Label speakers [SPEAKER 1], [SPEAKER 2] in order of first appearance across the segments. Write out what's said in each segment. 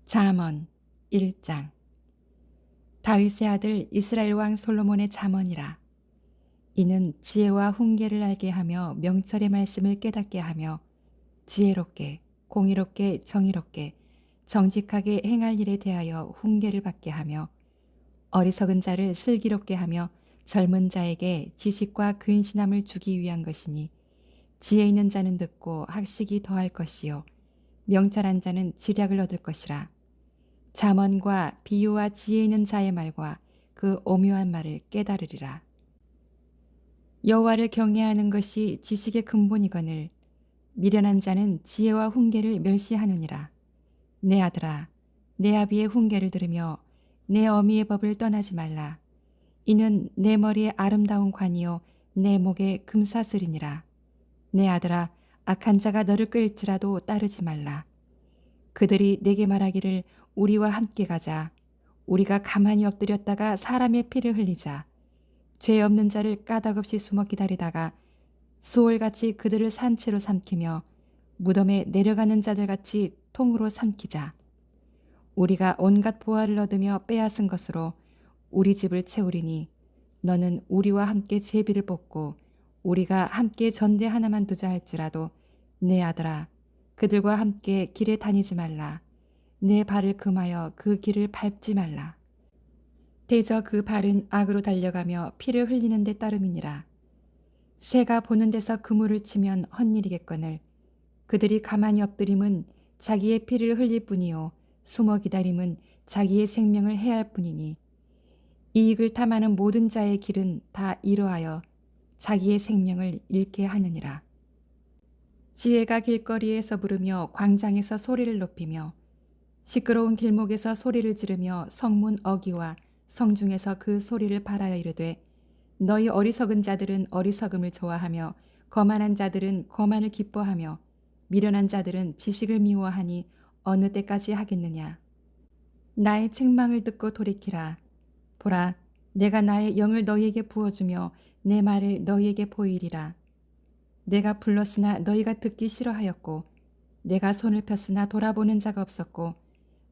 [SPEAKER 1] 잠언 1장. 다윗의 아들 이스라엘 왕 솔로몬의 잠언이라. 이는 지혜와 훈계를 알게 하며 명철의 말씀을 깨닫게 하며 지혜롭게 공의롭게 정의롭게 정직하게 행할 일에 대하여 훈계를 받게 하며 어리석은 자를 슬기롭게 하며 젊은 자에게 지식과 근신함을 주기 위한 것이니, 지혜 있는 자는 듣고 학식이 더할 것이요 명철한 자는 지략을 얻을 것이라. 잠언과 비유와 지혜 있는 자의 말과 그 오묘한 말을 깨달으리라. 여호와를 경외하는 것이 지식의 근본이거늘 미련한 자는 지혜와 훈계를 멸시하느니라. 내 아들아, 내 아비의 훈계를 들으며 내 어미의 법을 떠나지 말라. 이는 내 머리에 아름다운 관이요 내 목에 금사슬이니라. 내 아들아, 악한 자가 너를 끌지라도 따르지 말라. 그들이 내게 말하기를 우리와 함께 가자. 우리가 가만히 엎드렸다가 사람의 피를 흘리자. 죄 없는 자를 까닭없이 숨어 기다리다가 수월같이 그들을 산채로 삼키며 무덤에 내려가는 자들같이 통으로 삼키자. 우리가 온갖 보화를 얻으며 빼앗은 것으로 우리 집을 채우리니, 너는 우리와 함께 제비를 뽑고 우리가 함께 전대 하나만 두자 할지라도 내 아들아, 그들과 함께 길에 다니지 말라. 내 발을 금하여 그 길을 밟지 말라. 대저 그 발은 악으로 달려가며 피를 흘리는 데 따름이니라. 새가 보는 데서 그물을 치면 헛일이겠거늘 그들이 가만히 엎드림은 자기의 피를 흘릴 뿐이요 숨어 기다림은 자기의 생명을 해할 뿐이니, 이익을 탐하는 모든 자의 길은 다 이러하여 자기의 생명을 잃게 하느니라. 지혜가 길거리에서 부르며 광장에서 소리를 높이며 시끄러운 길목에서 소리를 지르며 성문 어귀와 성중에서 그 소리를 발하여 이르되, 너희 어리석은 자들은 어리석음을 좋아하며 거만한 자들은 거만을 기뻐하며 미련한 자들은 지식을 미워하니 어느 때까지 하겠느냐. 나의 책망을 듣고 돌이키라. 보라, 내가 나의 영을 너희에게 부어주며 내 말을 너희에게 보이리라. 내가 불렀으나 너희가 듣기 싫어하였고 내가 손을 폈으나 돌아보는 자가 없었고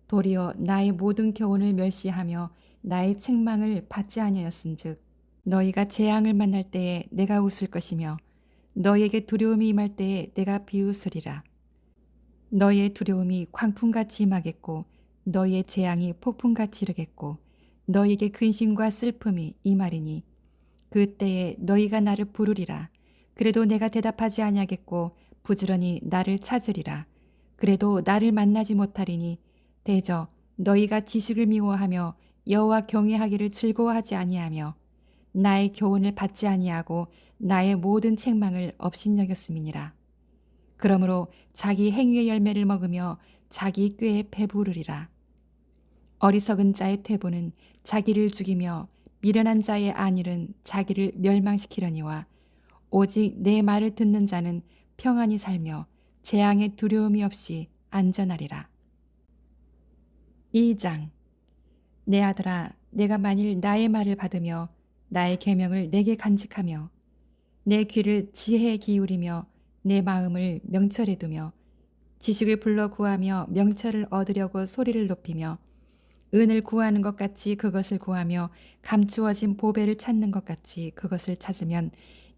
[SPEAKER 1] 도리어 나의 모든 교훈을 멸시하며 나의 책망을 받지 아니하였은즉, 너희가 재앙을 만날 때에 내가 웃을 것이며 너희에게 두려움이 임할 때에 내가 비웃으리라. 너희의 두려움이 광풍같이 임하겠고 너희의 재앙이 폭풍같이 이르겠고 너희에게 근심과 슬픔이 임하리니, 그때에 너희가 나를 부르리라. 그래도 내가 대답하지 아니하겠고 부지런히 나를 찾으리라. 그래도 나를 만나지 못하리니, 대저 너희가 지식을 미워하며 여호와 경외하기를 즐거워하지 아니하며 나의 교훈을 받지 아니하고 나의 모든 책망을 업신여겼음이니라. 그러므로 자기 행위의 열매를 먹으며 자기 꾀에 배부르리라. 어리석은 자의 퇴보는 자기를 죽이며 미련한 자의 안일은 자기를 멸망시키려니와, 오직 내 말을 듣는 자는 평안히 살며 재앙의 두려움이 없이 안전하리라. 2장. 내 아들아, 내가 만일 나의 말을 받으며 나의 계명을 내게 간직하며 내 귀를 지혜에 기울이며 내 마음을 명철에 두며 지식을 불러 구하며 명철을 얻으려고 소리를 높이며 은을 구하는 것 같이 그것을 구하며 감추어진 보배를 찾는 것 같이 그것을 찾으면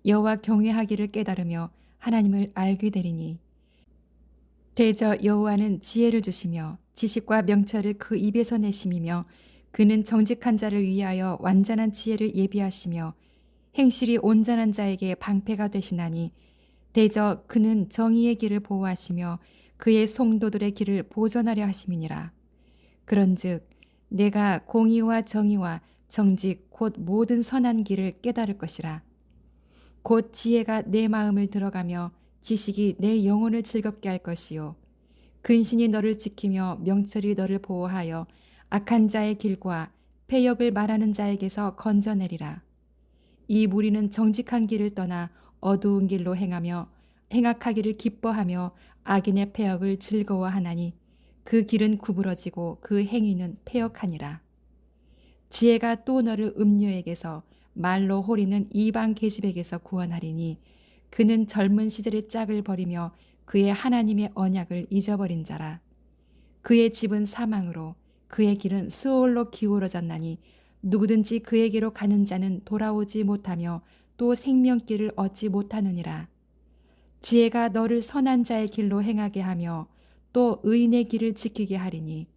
[SPEAKER 1] 여호와 경외하기를 깨달으며 하나님을 알게 되리니, 대저 여호와는 지혜를 주시며 지식과 명철을 그 입에서 내심이며 그는 정직한 자를 위하여 완전한 지혜를 예비하시며 행실이 온전한 자에게 방패가 되시나니, 대저 그는 정의의 길을 보호하시며 그의 성도들의 길을 보전하려 하심이니라. 그런즉 내가 공의와 정의와 정직 곧 모든 선한 길을 깨달을 것이라. 곧 지혜가 내 마음을 들어가며 지식이 내 영혼을 즐겁게 할 것이요 근신이 너를 지키며 명철이 너를 보호하여 악한 자의 길과 패역을 말하는 자에게서 건져내리라. 이 무리는 정직한 길을 떠나 어두운 길로 행하며 행악하기를 기뻐하며 악인의 패역을 즐거워하나니, 그 길은 구부러지고 그 행위는 패역하니라. 지혜가 또 너를 음녀에게서 말로 호리는 이방 계집에게서 구원하리니, 그는 젊은 시절의 짝을 버리며 그의 하나님의 언약을 잊어버린 자라. 그의 집은 사망으로 그의 길은 스올로 기울어졌나니 누구든지 그에게로 가는 자는 돌아오지 못하며 또 생명길을 얻지 못하느니라. 지혜가 너를 선한 자의 길로 행하게 하며 또 의인의 길을 지키게 하리니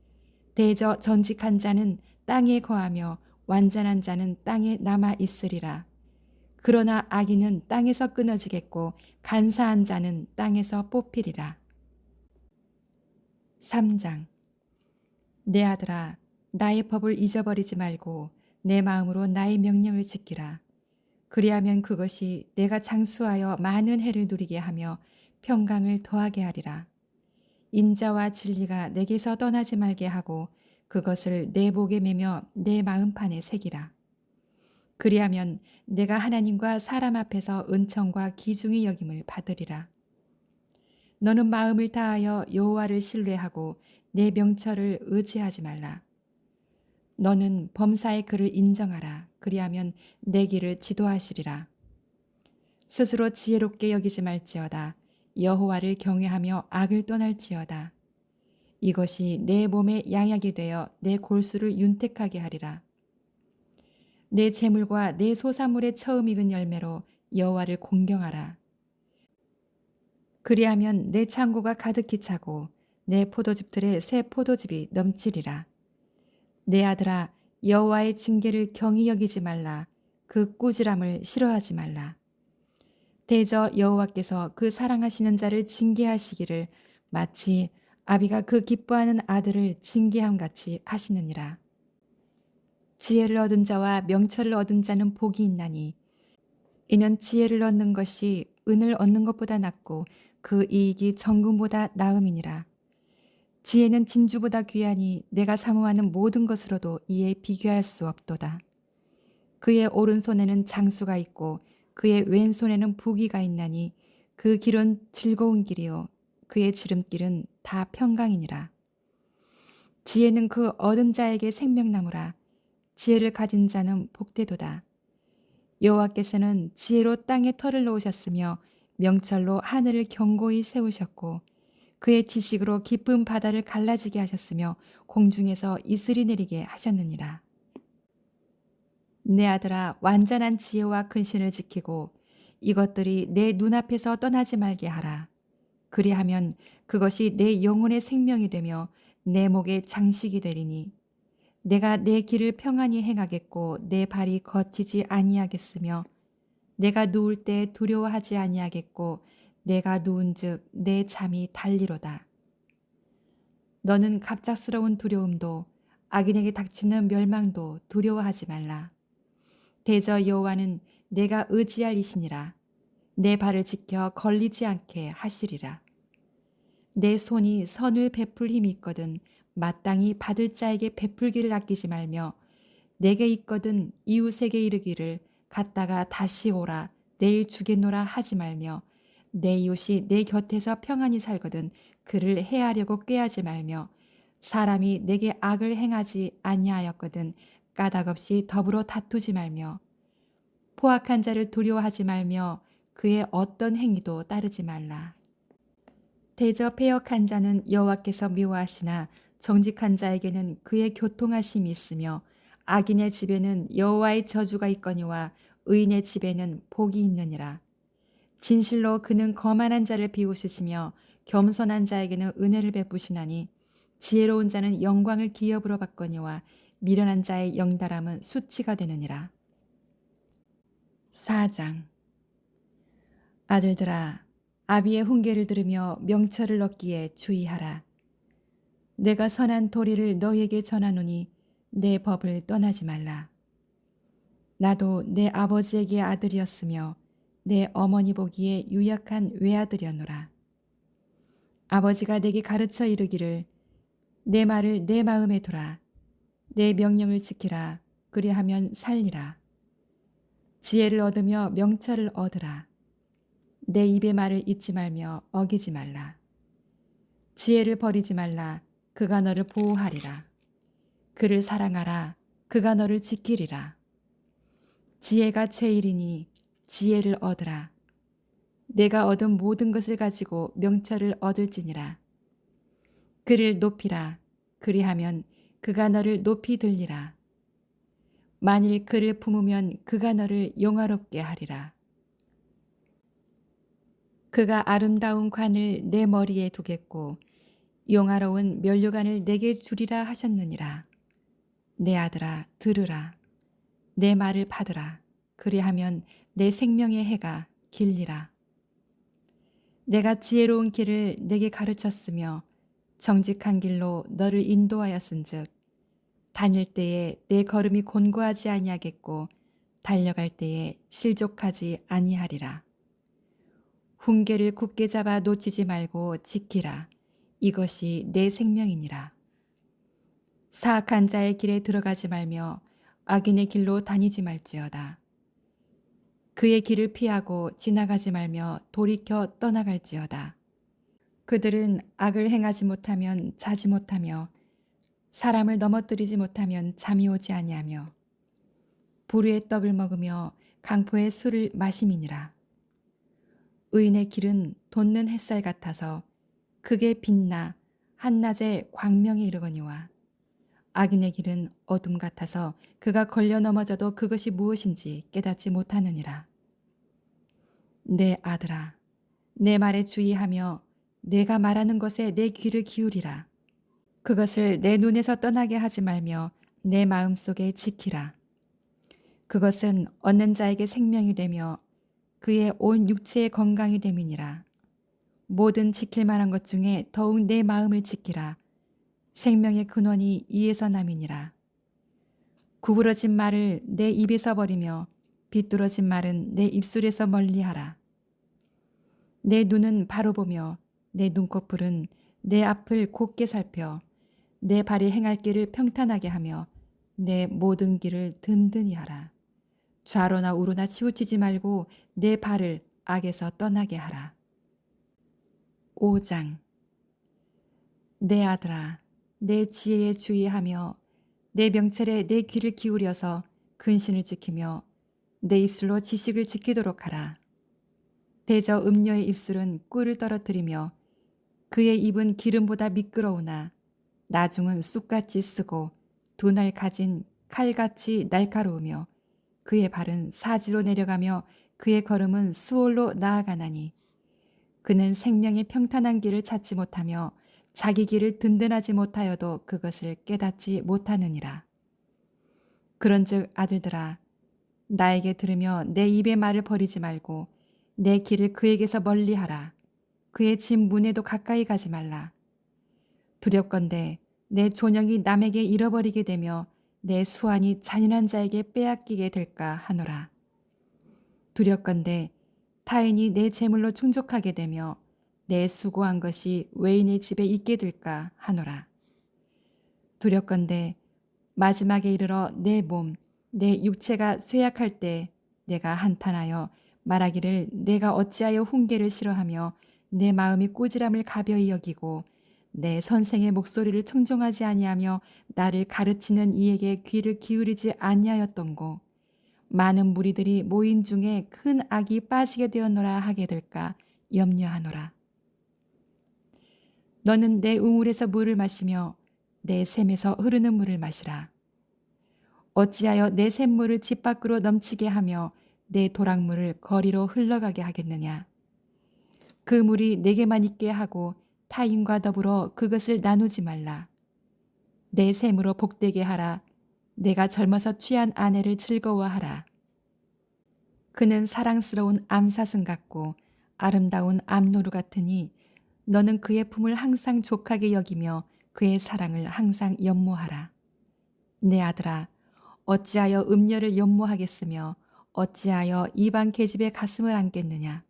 [SPEAKER 1] 대저 전직한 자는 땅에 거하며 완전한 자는 땅에 남아 있으리라. 그러나 악인은 땅에서 끊어지겠고 간사한 자는 땅에서 뽑히리라. 3장. 내 아들아, 나의 법을 잊어버리지 말고 내 마음으로 나의 명령을 지키라. 그리하면 그것이 내가 장수하여 많은 해를 누리게 하며 평강을 더하게 하리라. 인자와 진리가 내게서 떠나지 말게 하고 그것을 내 목에 매며 내 마음판에 새기라. 그리하면 내가 하나님과 사람 앞에서 은총과 기중의 여김을 받으리라. 너는 마음을 다하여 여호와를 신뢰하고 내 명철을 의지하지 말라. 너는 범사의 그를 인정하라. 그리하면 내 길을 지도하시리라. 스스로 지혜롭게 여기지 말지어다. 여호와를 경외하며 악을 떠날지어다. 이것이 내 몸에 양약이 되어 내 골수를 윤택하게 하리라. 내 재물과 내 소산물의 처음 익은 열매로 여호와를 공경하라. 그리하면 내 창고가 가득히 차고 내 포도즙들의 새 포도즙이 넘치리라. 내 아들아, 여호와의 징계를 경히 여기지 말라. 그 꾸지람을 싫어하지 말라. 대저 여호와께서 그 사랑하시는 자를 징계하시기를 마치 아비가 그 기뻐하는 아들을 징계함 같이 하시느니라. 지혜를 얻은 자와 명철을 얻은 자는 복이 있나니 이는 지혜를 얻는 것이 은을 얻는 것보다 낫고 그 이익이 정금보다 나음이니라. 지혜는 진주보다 귀하니 내가 사모하는 모든 것으로도 이에 비교할 수 없도다. 그의 오른손에는 장수가 있고 그의 왼손에는 부귀가 있나니 그 길은 즐거운 길이요 그의 지름길은 다 평강이니라. 지혜는 그 얻은 자에게 생명나무라. 지혜를 가진 자는 복되도다. 여호와께서는 지혜로 땅에 털을 놓으셨으며 명철로 하늘을 견고히 세우셨고 그의 지식으로 깊은 바다를 갈라지게 하셨으며 공중에서 이슬이 내리게 하셨느니라. 내 아들아, 완전한 지혜와 근신을 지키고 이것들이 내 눈앞에서 떠나지 말게 하라. 그리하면 그것이 내 영혼의 생명이 되며 내 목의 장식이 되리니 내가 내 길을 평안히 행하겠고 내 발이 거치지 아니하겠으며 내가 누울 때 두려워하지 아니하겠고 내가 누운즉 내 잠이 달리로다. 너는 갑작스러운 두려움도 악인에게 닥치는 멸망도 두려워하지 말라. 대저 여호와는 내가 의지할 이시니라. 내 발을 지켜 걸리지 않게 하시리라. 내 손이 선을 베풀 힘이 있거든 마땅히 받을 자에게 베풀기를 아끼지 말며 내게 있거든 이웃에게 이르기를 갔다가 다시 오라 내일 주겠노라 하지 말며 내 이웃이 내 곁에서 평안히 살거든 그를 해하려고 꾀하지 말며 사람이 내게 악을 행하지 아니하였거든 까닭없이 더불어 다투지 말며 포악한 자를 두려워하지 말며 그의 어떤 행위도 따르지 말라. 대저 패역한 자는 여호와께서 미워하시나 정직한 자에게는 그의 교통하심이 있으며 악인의 집에는 여호와의 저주가 있거니와 의인의 집에는 복이 있느니라. 진실로 그는 거만한 자를 비웃으시며 겸손한 자에게는 은혜를 베푸시나니 지혜로운 자는 영광을 기업으로 받거니와 미련한 자의 영달함은 수치가 되느니라. 4장. 아들들아, 아비의 훈계를 들으며 명철을 얻기에 주의하라. 내가 선한 도리를 너희에게 전하노니 내 법을 떠나지 말라. 나도 내 아버지에게 아들이었으며 내 어머니 보기에 유약한 외아들이었노라. 아버지가 내게 가르쳐 이르기를 내 말을 내 마음에 두라. 내 명령을 지키라. 그리하면 살리라. 지혜를 얻으며 명철을 얻으라. 내 입의 말을 잊지 말며 어기지 말라. 지혜를 버리지 말라. 그가 너를 보호하리라. 그를 사랑하라. 그가 너를 지키리라. 지혜가 제일이니 지혜를 얻으라. 내가 얻은 모든 것을 가지고 명철을 얻을지니라. 그를 높이라. 그리하면 그가 너를 높이 들리라. 만일 그를 품으면 그가 너를 영화롭게 하리라. 그가 아름다운 관을 내 머리에 두겠고 영화로운 면류관을 내게 주리라 하셨느니라. 내 아들아 들으라. 내 말을 받으라. 그리하면 내 생명의 해가 길리라. 내가 지혜로운 길을 내게 가르쳤으며 정직한 길로 너를 인도하였은즉 다닐 때에 내 걸음이 곤고하지 아니하겠고 달려갈 때에 실족하지 아니하리라. 훈계를 굳게 잡아 놓치지 말고 지키라. 이것이 내 생명이니라. 사악한 자의 길에 들어가지 말며 악인의 길로 다니지 말지어다. 그의 길을 피하고 지나가지 말며 돌이켜 떠나갈지어다. 그들은 악을 행하지 못하면 자지 못하며 사람을 넘어뜨리지 못하면 잠이 오지 아니하며 불의의 떡을 먹으며 강포의 술을 마심이니라. 의인의 길은 돋는 햇살 같아서 크게 빛나 한낮에 광명에 이르거니와 악인의 길은 어둠 같아서 그가 걸려 넘어져도 그것이 무엇인지 깨닫지 못하느니라. 내 아들아, 내 말에 주의하며 내가 말하는 것에 내 귀를 기울이라. 그것을 내 눈에서 떠나게 하지 말며 내 마음속에 지키라. 그것은 얻는 자에게 생명이 되며 그의 온 육체의 건강이 됨이니라. 모든 지킬 만한 것 중에 더욱 내 마음을 지키라. 생명의 근원이 이에서 남이니라. 구부러진 말을 내 입에서 버리며 비뚤어진 말은 내 입술에서 멀리하라. 내 눈은 바로 보며 내 눈꺼풀은 내 앞을 곱게 살펴 내 발이 행할 길을 평탄하게 하며 내 모든 길을 든든히 하라. 좌로나 우로나 치우치지 말고 내 발을 악에서 떠나게 하라. 5장. 내 아들아, 내 지혜에 주의하며 내 명철에 내 귀를 기울여서 근신을 지키며 내 입술로 지식을 지키도록 하라. 대저 음녀의 입술은 꿀을 떨어뜨리며 그의 입은 기름보다 미끄러우나 나중은 쑥같이 쓰고 두 날 가진 칼같이 날카로우며 그의 발은 사지로 내려가며 그의 걸음은 수월로 나아가나니 그는 생명의 평탄한 길을 찾지 못하며 자기 길을 든든하지 못하여도 그것을 깨닫지 못하느니라. 그런즉 아들들아, 나에게 들으며 내 입의 말을 버리지 말고 내 길을 그에게서 멀리하라. 그의 집 문에도 가까이 가지 말라. 두렵건대 내 존영이 남에게 잃어버리게 되며 내 수완이 잔인한 자에게 빼앗기게 될까 하노라. 두렵건대 타인이 내 재물로 충족하게 되며 내 수고한 것이 외인의 집에 있게 될까 하노라. 두렵건대 마지막에 이르러 내 몸, 내 육체가 쇠약할 때 내가 한탄하여 말하기를 내가 어찌하여 훈계를 싫어하며 내 마음이 꾸지람을 가벼이 여기고 내 선생의 목소리를 청종하지 아니하며 나를 가르치는 이에게 귀를 기울이지 아니하였던고. 많은 무리들이 모인 중에 큰 악이 빠지게 되었노라 하게 될까 염려하노라. 너는 내 우물에서 물을 마시며 내 샘에서 흐르는 물을 마시라. 어찌하여 내 샘물을 집 밖으로 넘치게 하며 내 도랑물을 거리로 흘러가게 하겠느냐. 그 물이 내게만 있게 하고 타인과 더불어 그것을 나누지 말라. 내 샘으로 복되게 하라. 내가 젊어서 취한 아내를 즐거워하라. 그는 사랑스러운 암사슴 같고 아름다운 암노루 같으니 너는 그의 품을 항상 족하게 여기며 그의 사랑을 항상 연모하라. 내 아들아, 어찌하여 음녀를 연모하겠으며 어찌하여 이방 계집의 가슴을 안겠느냐.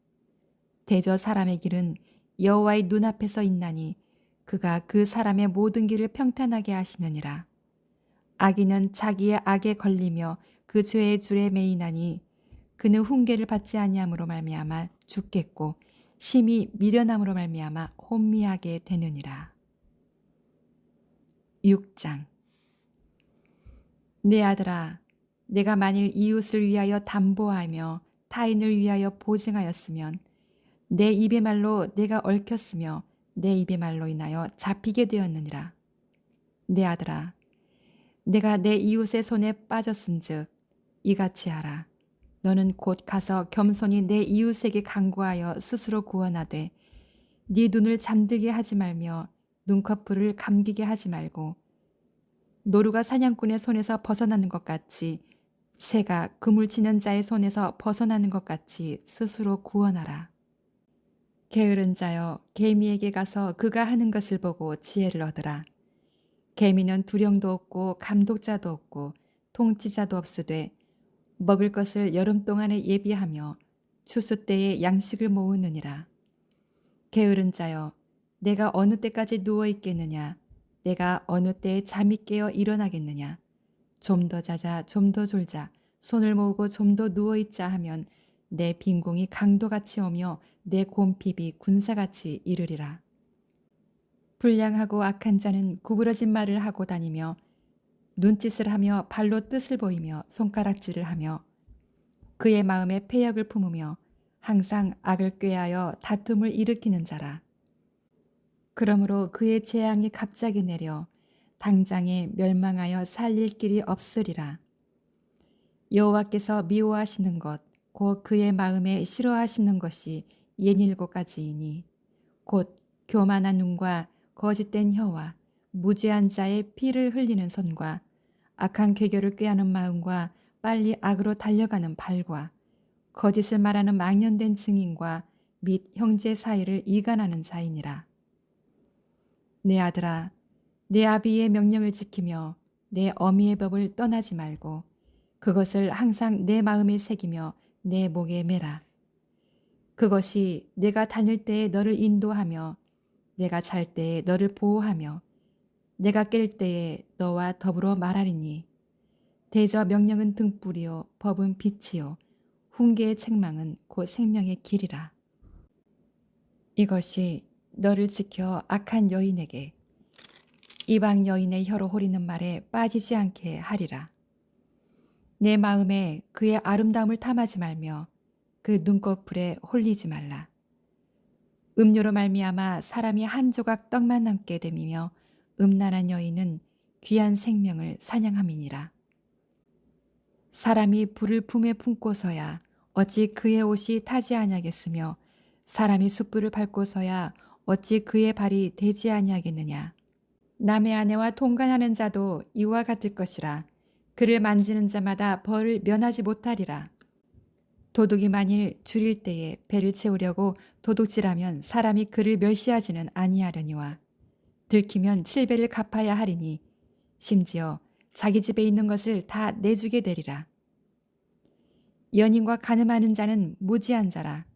[SPEAKER 1] 대저 사람의 길은 여호와의 눈앞에서 있나니 그가 그 사람의 모든 길을 평탄하게 하시느니라. 악인은 자기의 악에 걸리며 그 죄의 줄에 매이나니 그는 훈계를 받지 아니함으로 말미암아 죽겠고 심히 미련함으로 말미암아 혼미하게 되느니라. 6장. 내 아들아, 내가 만일 이웃을 위하여 담보하며 타인을 위하여 보증하였으면 내 입의 말로 내가 얽혔으며 내 입의 말로 인하여 잡히게 되었느니라. 내 아들아, 내가 내 이웃의 손에 빠졌은즉 이같이 하라. 너는 곧 가서 겸손히 내 이웃에게 간구하여 스스로 구원하되 네 눈을 잠들게 하지 말며 눈꺼풀을 감기게 하지 말고 노루가 사냥꾼의 손에서 벗어나는 것 같이 새가 그물 치는 자의 손에서 벗어나는 것 같이 스스로 구원하라. 게으른 자여 개미에게 가서 그가 하는 것을 보고 지혜를 얻으라. 개미는 두령도 없고 감독자도 없고 통치자도 없으되 먹을 것을 여름 동안에 예비하며 추수 때에 양식을 모으느니라. 게으른 자여 내가 어느 때까지 누워 있겠느냐? 내가 어느 때에 잠이 깨어 일어나겠느냐? 좀 더 자자 좀 더 졸자 손을 모으고 좀 더 누워 있자 하면 내 빈궁이 강도같이 오며 내 곰핍이 군사같이 이르리라. 불량하고 악한 자는 구부러진 말을 하고 다니며 눈짓을 하며 발로 뜻을 보이며 손가락질을 하며 그의 마음에 패역을 품으며 항상 악을 꾀하여 다툼을 일으키는 자라. 그러므로 그의 재앙이 갑자기 내려 당장에 멸망하여 살릴 길이 없으리라. 여호와께서 미워하시는 것 곧 그의 마음에 싫어하시는 것이 67가지이니 곧 교만한 눈과 거짓된 혀와 무죄한 자의 피를 흘리는 손과 악한 궤교를 꾀하는 마음과 빨리 악으로 달려가는 발과 거짓을 말하는 망년된 증인과 및 형제 사이를 이간하는 자이니라. 내 아들아, 내 아비의 명령을 지키며 내 어미의 법을 떠나지 말고 그것을 항상 내 마음에 새기며 내 목에 매라. 그것이 내가 다닐 때에 너를 인도하며 내가 잘 때에 너를 보호하며 내가 깰 때에 너와 더불어 말하리니 대저 명령은 등불이요 법은 빛이요 훈계의 책망은 곧 생명의 길이라. 이것이 너를 지켜 악한 여인에게 이방 여인의 혀로 호리는 말에 빠지지 않게 하리라. 내 마음에 그의 아름다움을 탐하지 말며 그 눈꺼풀에 홀리지 말라. 음료로 말미암아 사람이 한 조각 떡만 남게 됨이며 음란한 여인은 귀한 생명을 사냥함이니라. 사람이 불을 품에 품고서야 어찌 그의 옷이 타지 아니하겠으며 사람이 숯불을 밟고서야 어찌 그의 발이 되지 아니하겠느냐. 남의 아내와 통간하는 자도 이와 같을 것이라. 그를 만지는 자마다 벌을 면하지 못하리라. 도둑이 만일 줄일 때에 배를 채우려고 도둑질하면 사람이 그를 멸시하지는 아니하려니와 들키면 7배를 갚아야 하리니 심지어 자기 집에 있는 것을 다 내주게 되리라. 연인과 간음하는 자는 무지한 자라.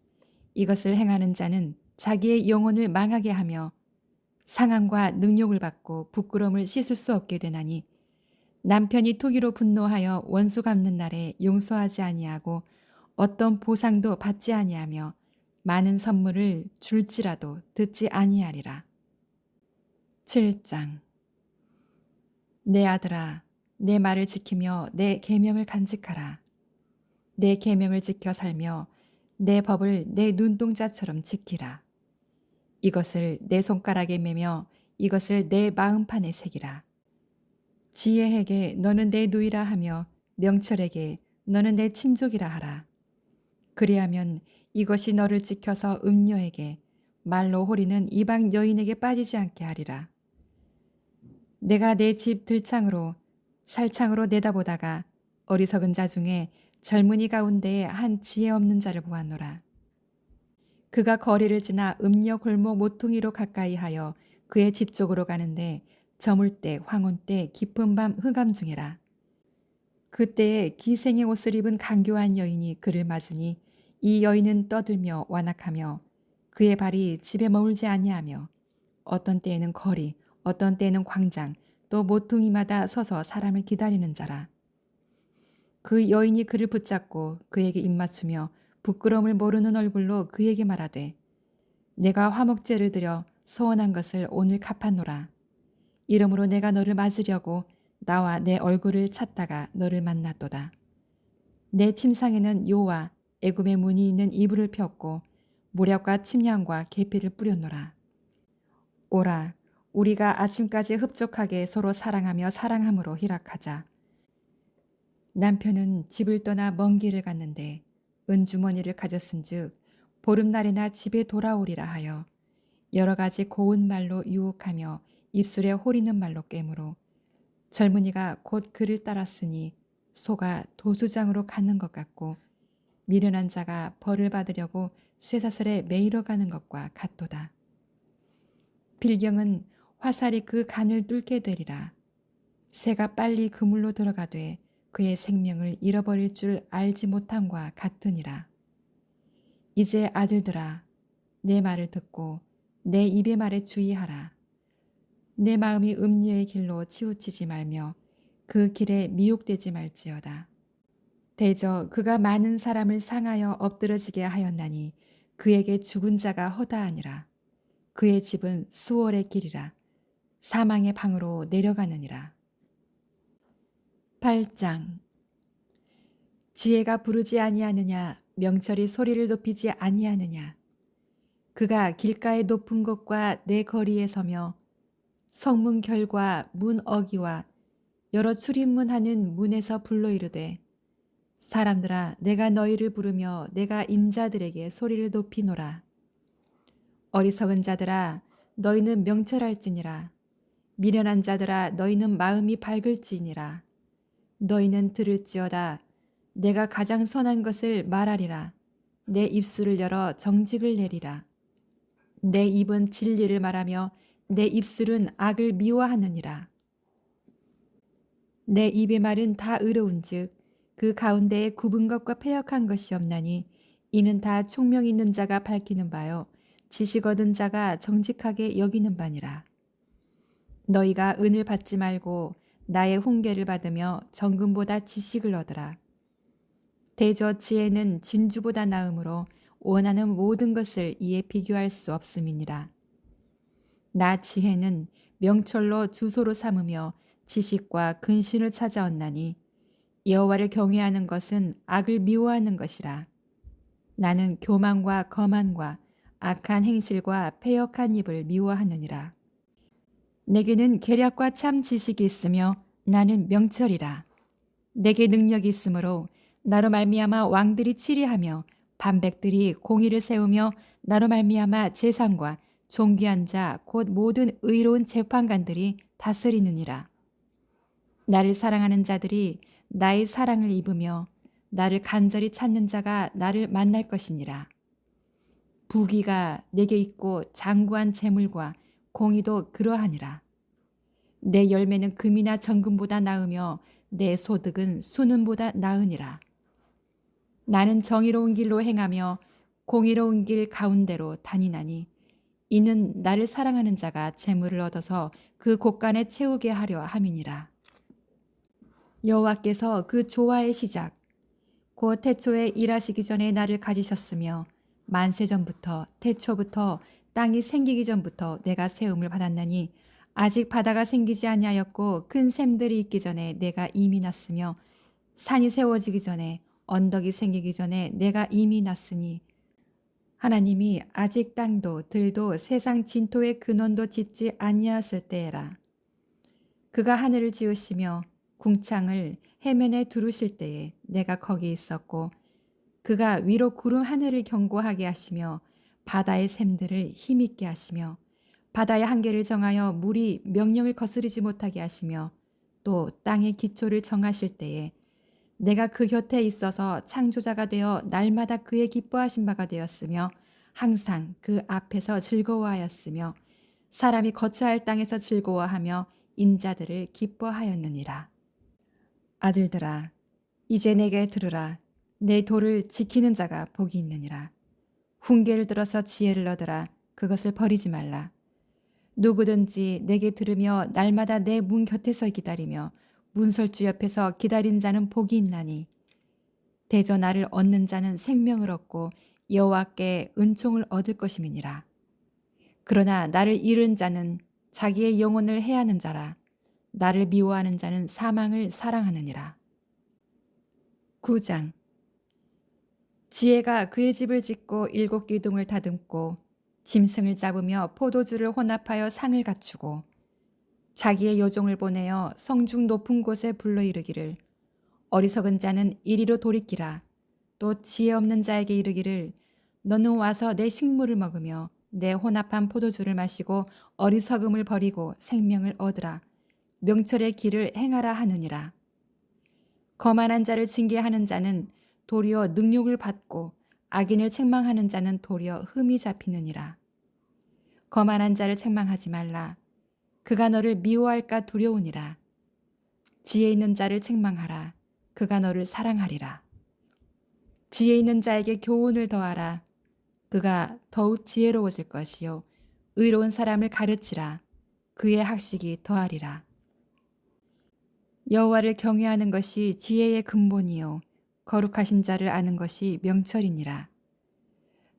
[SPEAKER 1] 이것을 행하는 자는 자기의 영혼을 망하게 하며 상함과 능욕을 받고 부끄러움을 씻을 수 없게 되나니 남편이 투기로 분노하여 원수 갚는 날에 용서하지 아니하고 어떤 보상도 받지 아니하며 많은 선물을 줄지라도 듣지 아니하리라. 7장. 내 아들아, 내 말을 지키며 내 계명을 간직하라. 내 계명을 지켜 살며 내 법을 내 눈동자처럼 지키라. 이것을 내 손가락에 매며 이것을 내 마음판에 새기라. 지혜에게 너는 내 누이라 하며 명철에게 너는 내 친족이라 하라. 그리하면 이것이 너를 지켜서 음녀에게 말로 호리는 이방 여인에게 빠지지 않게 하리라. 내가 내 집 들창으로 살창으로 내다보다가 어리석은 자 중에 젊은이 가운데에 한 지혜 없는 자를 보았노라. 그가 거리를 지나 음녀 골목 모퉁이로 가까이 하여 그의 집 쪽으로 가는데 저물 때 황혼 때 깊은 밤 흑암 중이라. 그때에 기생의 옷을 입은 간교한 여인이 그를 맞으니 이 여인은 떠들며 완악하며 그의 발이 집에 머물지 아니하며 어떤 때에는 거리 어떤 때에는 광장 또 모퉁이마다 서서 사람을 기다리는 자라. 그 여인이 그를 붙잡고 그에게 입맞추며 부끄러움을 모르는 얼굴로 그에게 말하되 내가 화목제를 드려 소원한 것을 오늘 갚았노라. 이러므로 내가 너를 맞으려고 나와 내 얼굴을 찾다가 너를 만났도다. 내 침상에는 요와 애굽의 문이 있는 이불을 폈고 모략과 침향과 계피를 뿌렸노라. 오라, 우리가 아침까지 흡족하게 서로 사랑하며 사랑함으로 희락하자. 남편은 집을 떠나 먼 길을 갔는데 은주머니를 가졌은즉 보름날에나 집에 돌아오리라 하여 여러 가지 고운 말로 유혹하며 입술에 호리는 말로 깨물어 젊은이가 곧 그를 따랐으니 소가 도수장으로 가는 것 같고 미련한 자가 벌을 받으려고 쇠사슬에 매이러 가는 것과 같도다. 필경은 화살이 그 간을 뚫게 되리라. 새가 빨리 그물로 들어가되 그의 생명을 잃어버릴 줄 알지 못함과 같으니라. 이제 아들들아, 내 말을 듣고 내 입의 말에 주의하라. 내 마음이 음녀의 길로 치우치지 말며 그 길에 미혹되지 말지어다. 대저 그가 많은 사람을 상하여 엎드러지게 하였나니 그에게 죽은 자가 허다하니라. 그의 집은 수월의 길이라. 사망의 방으로 내려가느니라. 8장. 지혜가 부르지 아니하느냐, 명철이 소리를 높이지 아니하느냐. 그가 길가의 높은 곳과 내 거리에 서며 성문 결과 문 어기와 여러 출입문 하는 문에서 불러 이르되, 사람들아, 내가 너희를 부르며 내가 인자들에게 소리를 높이노라. 어리석은 자들아, 너희는 명철할지니라. 미련한 자들아, 너희는 마음이 밝을지니라. 너희는 들을지어다. 내가 가장 선한 것을 말하리라. 내 입술을 열어 정직을 내리라. 내 입은 진리를 말하며 내 입술은 악을 미워하느니라. 내 입의 말은 다 의로운즉 그 가운데에 굽은 것과 패역한 것이 없나니 이는 다 총명 있는 자가 밝히는 바요 지식 얻은 자가 정직하게 여기는 바니라. 너희가 은을 받지 말고 나의 훈계를 받으며 정금보다 지식을 얻으라. 대저 지혜는 진주보다 나음으로 원하는 모든 것을 이에 비교할 수 없음이니라. 나 지혜는 명철로 주소로 삼으며 지식과 근신을 찾아왔나니 여호와를 경외하는 것은 악을 미워하는 것이라. 나는 교만과 거만과 악한 행실과 패역한 입을 미워하느니라. 내게는 계략과 참 지식이 있으며 나는 명철이라. 내게 능력이 있으므로 나로 말미암아 왕들이 치리하며 반백들이 공의를 세우며 나로 말미암아 재상과 존귀한 자 곧 모든 의로운 재판관들이 다스리느니라. 나를 사랑하는 자들이 나의 사랑을 입으며 나를 간절히 찾는 자가 나를 만날 것이니라. 부귀가 내게 있고 장구한 재물과 공의도 그러하니라. 내 열매는 금이나 정금보다 나으며 내 소득은 수는보다 나으니라. 나는 정의로운 길로 행하며 공의로운 길 가운데로 다니나니 이는 나를 사랑하는 자가 재물을 얻어서 그 곳간에 채우게 하려 함이니라. 여호와께서 그 조화의 시작 곧 태초에 일하시기 전에 나를 가지셨으며 만세 전부터 태초부터 땅이 생기기 전부터 내가 세움을 받았나니 아직 바다가 생기지 아니하였고 큰 샘들이 있기 전에 내가 이미 났으며 산이 세워지기 전에 언덕이 생기기 전에 내가 이미 났으니 하나님이 아직 땅도 들도 세상 진토의 근원도 짓지 아니하였을 때에라. 그가 하늘을 지으시며 궁창을 해면에 두르실 때에 내가 거기 있었고 그가 위로 구름 하늘을 견고하게 하시며 바다의 샘들을 힘있게 하시며 바다의 한계를 정하여 물이 명령을 거스르지 못하게 하시며 또 땅의 기초를 정하실 때에 내가 그 곁에 있어서 창조자가 되어 날마다 그의 기뻐하신 바가 되었으며 항상 그 앞에서 즐거워하였으며 사람이 거처할 땅에서 즐거워하며 인자들을 기뻐하였느니라. 아들들아, 이제 내게 들으라. 내 도를 지키는 자가 복이 있느니라. 훈계를 들어서 지혜를 얻으라. 그것을 버리지 말라. 누구든지 내게 들으며 날마다 내 문 곁에서 기다리며 문설주 옆에서 기다린 자는 복이 있나니 대저 나를 얻는 자는 생명을 얻고 여호와께 은총을 얻을 것임이니라. 그러나 나를 잃은 자는 자기의 영혼을 해하는 자라. 나를 미워하는 자는 사망을 사랑하느니라. 9장. 지혜가 그의 집을 짓고 7 기둥을 다듬고 짐승을 잡으며 포도주를 혼합하여 상을 갖추고 자기의 요종을 보내어 성중 높은 곳에 불러 이르기를 어리석은 자는 이리로 돌이키라. 또 지혜 없는 자에게 이르기를 너는 와서 내 식물을 먹으며 내 혼합한 포도주를 마시고 어리석음을 버리고 생명을 얻으라. 명철의 길을 행하라 하느니라. 거만한 자를 징계하는 자는 도리어 능욕을 받고 악인을 책망하는 자는 도리어 흠이 잡히느니라. 거만한 자를 책망하지 말라. 그가 너를 미워할까 두려우니라. 지혜 있는 자를 책망하라. 그가 너를 사랑하리라. 지혜 있는 자에게 교훈을 더하라. 그가 더욱 지혜로워질 것이요 의로운 사람을 가르치라. 그의 학식이 더하리라. 여호와를 경외하는 것이 지혜의 근본이요 거룩하신 자를 아는 것이 명철이니라.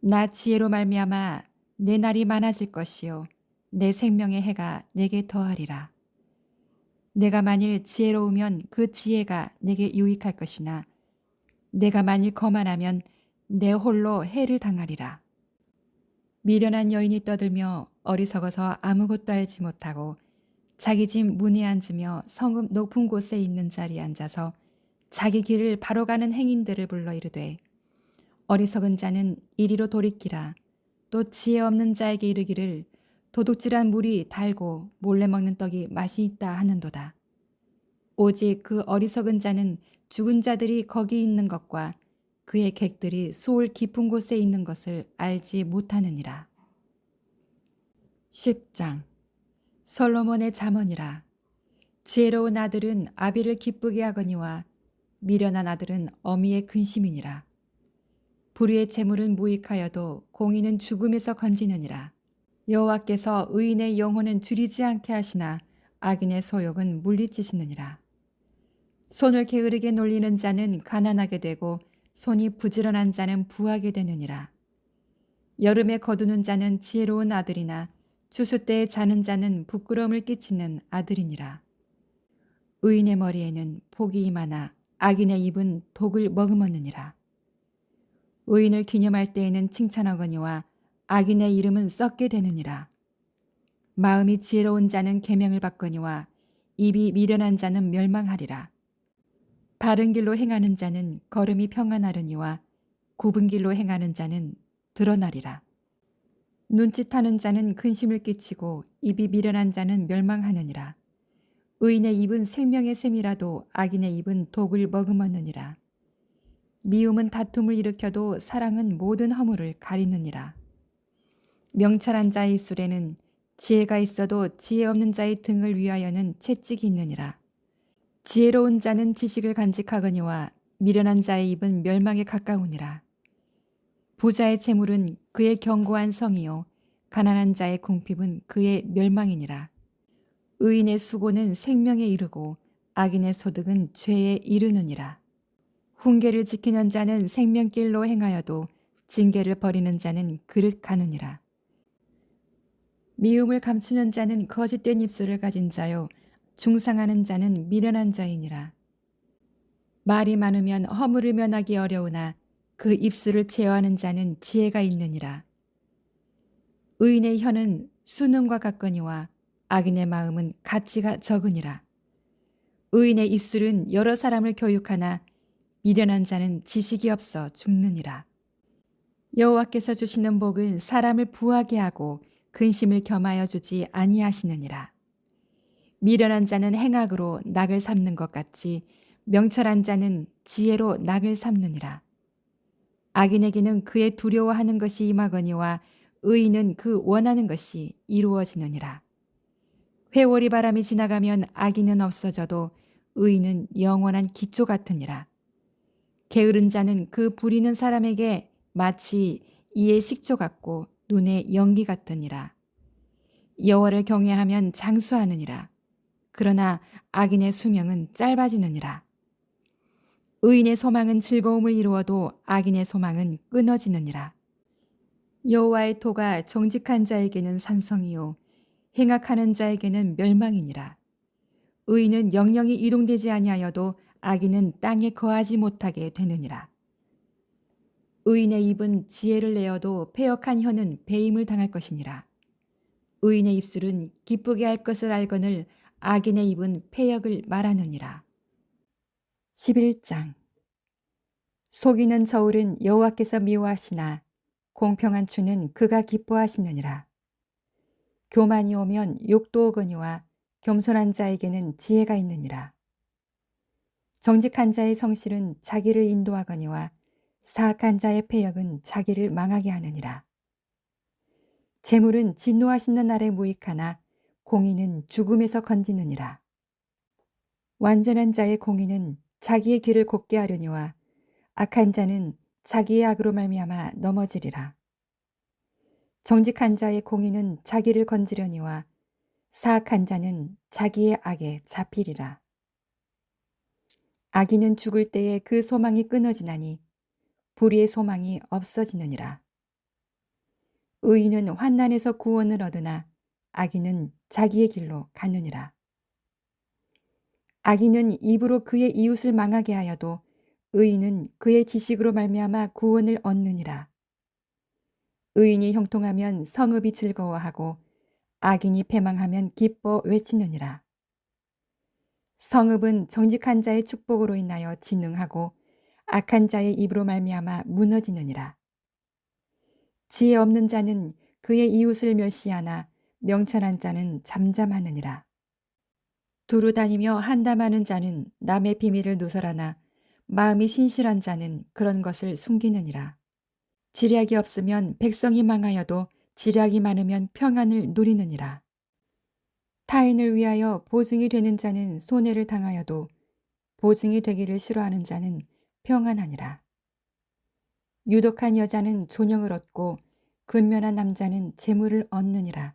[SPEAKER 1] 나 지혜로 말미암아 내 날이 많아질 것이요 내 생명의 해가 내게 더하리라. 내가 만일 지혜로우면 그 지혜가 내게 유익할 것이나 내가 만일 거만하면 내 홀로 해를 당하리라. 미련한 여인이 떠들며 어리석어서 아무것도 알지 못하고 자기 집 문에 앉으며 성읍 높은 곳에 있는 자리에 앉아서 자기 길을 바로 가는 행인들을 불러 이르되 어리석은 자는 이리로 돌이키라. 또 지혜 없는 자에게 이르기를 도둑질한 물이 달고 몰래 먹는 떡이 맛이 있다 하는도다. 오직 그 어리석은 자는 죽은 자들이 거기 있는 것과 그의 객들이 수올 깊은 곳에 있는 것을 알지 못하느니라. 10장 솔로몬의 잠언이라. 지혜로운 아들은 아비를 기쁘게 하거니와 미련한 아들은 어미의 근심이니라. 불의의 재물은 무익하여도 공의는 죽음에서 건지느니라. 여호와께서 의인의 영혼은 줄이지 않게 하시나 악인의 소욕은 물리치시느니라. 손을 게으르게 놀리는 자는 가난하게 되고 손이 부지런한 자는 부하게 되느니라. 여름에 거두는 자는 지혜로운 아들이나 추수 때에 자는 자는 부끄러움을 끼치는 아들이니라. 의인의 머리에는 복이 임하나 악인의 입은 독을 머금었느니라. 의인을 기념할 때에는 칭찬하거니와 악인의 이름은 썩게 되느니라. 마음이 지혜로운 자는 계명을 받거니와 입이 미련한 자는 멸망하리라. 바른 길로 행하는 자는 걸음이 평안하려니와 굽은 길로 행하는 자는 드러나리라. 눈짓하는 자는 근심을 끼치고 입이 미련한 자는 멸망하느니라. 의인의 입은 생명의 샘이라도 악인의 입은 독을 머금었느니라. 미움은 다툼을 일으켜도 사랑은 모든 허물을 가리느니라. 명철한 자의 입술에는 지혜가 있어도 지혜 없는 자의 등을 위하여는 채찍이 있느니라. 지혜로운 자는 지식을 간직하거니와 미련한 자의 입은 멸망에 가까우니라. 부자의 재물은 그의 견고한 성이요 가난한 자의 궁핍은 그의 멸망이니라. 의인의 수고는 생명에 이르고 악인의 소득은 죄에 이르느니라. 훈계를 지키는 자는 생명길로 행하여도 징계를 버리는 자는 그릇 가느니라. 미움을 감추는 자는 거짓된 입술을 가진 자요 중상하는 자는 미련한 자이니라. 말이 많으면 허물을 면하기 어려우나 그 입술을 제어하는 자는 지혜가 있느니라. 의인의 혀는 수능과 같거니와 악인의 마음은 가치가 적으니라. 의인의 입술은 여러 사람을 교육하나 미련한 자는 지식이 없어 죽느니라. 여호와께서 주시는 복은 사람을 부하게 하고 근심을 겸하여 주지 아니하시느니라. 미련한 자는 행악으로 낙을 삼는 것 같이 명철한 자는 지혜로 낙을 삼느니라. 악인에게는 그의 두려워하는 것이 임하거니와 의인은 그 원하는 것이 이루어지느니라. 회오리 바람이 지나가면 악인은 없어져도 의인은 영원한 기초 같으니라. 게으른 자는 그 부리는 사람에게 마치 이의 식초 같고 눈의 연기 같으니라. 여호와를 경외하면 장수하느니라. 그러나 악인의 수명은 짧아지느니라. 의인의 소망은 즐거움을 이루어도 악인의 소망은 끊어지느니라. 여호와의 도가 정직한 자에게는 산성이요 행악하는 자에게는 멸망이니라. 의인은 영영이 이동되지 아니하여도 악인은 땅에 거하지 못하게 되느니라. 의인의 입은 지혜를 내어도 패역한 혀는 배임을 당할 것이니라. 의인의 입술은 기쁘게 할 것을 알거늘 악인의 입은 패역을 말하느니라. 11장. 속이는 저울은 여호와께서 미워하시나 공평한 추는 그가 기뻐하시느니라. 교만이 오면 욕도 오거니와 겸손한 자에게는 지혜가 있느니라. 정직한 자의 성실은 자기를 인도하거니와 사악한 자의 패역은 자기를 망하게 하느니라. 재물은 진노하시는 날에 무익하나 공의는 죽음에서 건지느니라. 완전한 자의 공의는 자기의 길을 곱게 하려니와 악한 자는 자기의 악으로 말미암아 넘어지리라. 정직한 자의 공의는 자기를 건지려니와 사악한 자는 자기의 악에 잡히리라. 악인은 죽을 때에 그 소망이 끊어지나니 불의의 소망이 없어지느니라. 의인은 환난에서 구원을 얻으나 악인은 자기의 길로 가느니라. 악인은 입으로 그의 이웃을 망하게 하여도 의인은 그의 지식으로 말미암아 구원을 얻느니라. 의인이 형통하면 성읍이 즐거워하고 악인이 패망하면 기뻐 외치느니라. 성읍은 정직한 자의 축복으로 인하여 진흥하고 악한 자의 입으로 말미암아 무너지느니라. 지혜 없는 자는 그의 이웃을 멸시하나 명철한 자는 잠잠하느니라. 두루 다니며 한담하는 자는 남의 비밀을 누설하나 마음이 신실한 자는 그런 것을 숨기느니라. 지략이 없으면 백성이 망하여도 지략이 많으면 평안을 누리느니라. 타인을 위하여 보증이 되는 자는 손해를 당하여도 보증이 되기를 싫어하는 자는 평안하니라. 유독한 여자는 존영을 얻고 근면한 남자는 재물을 얻느니라.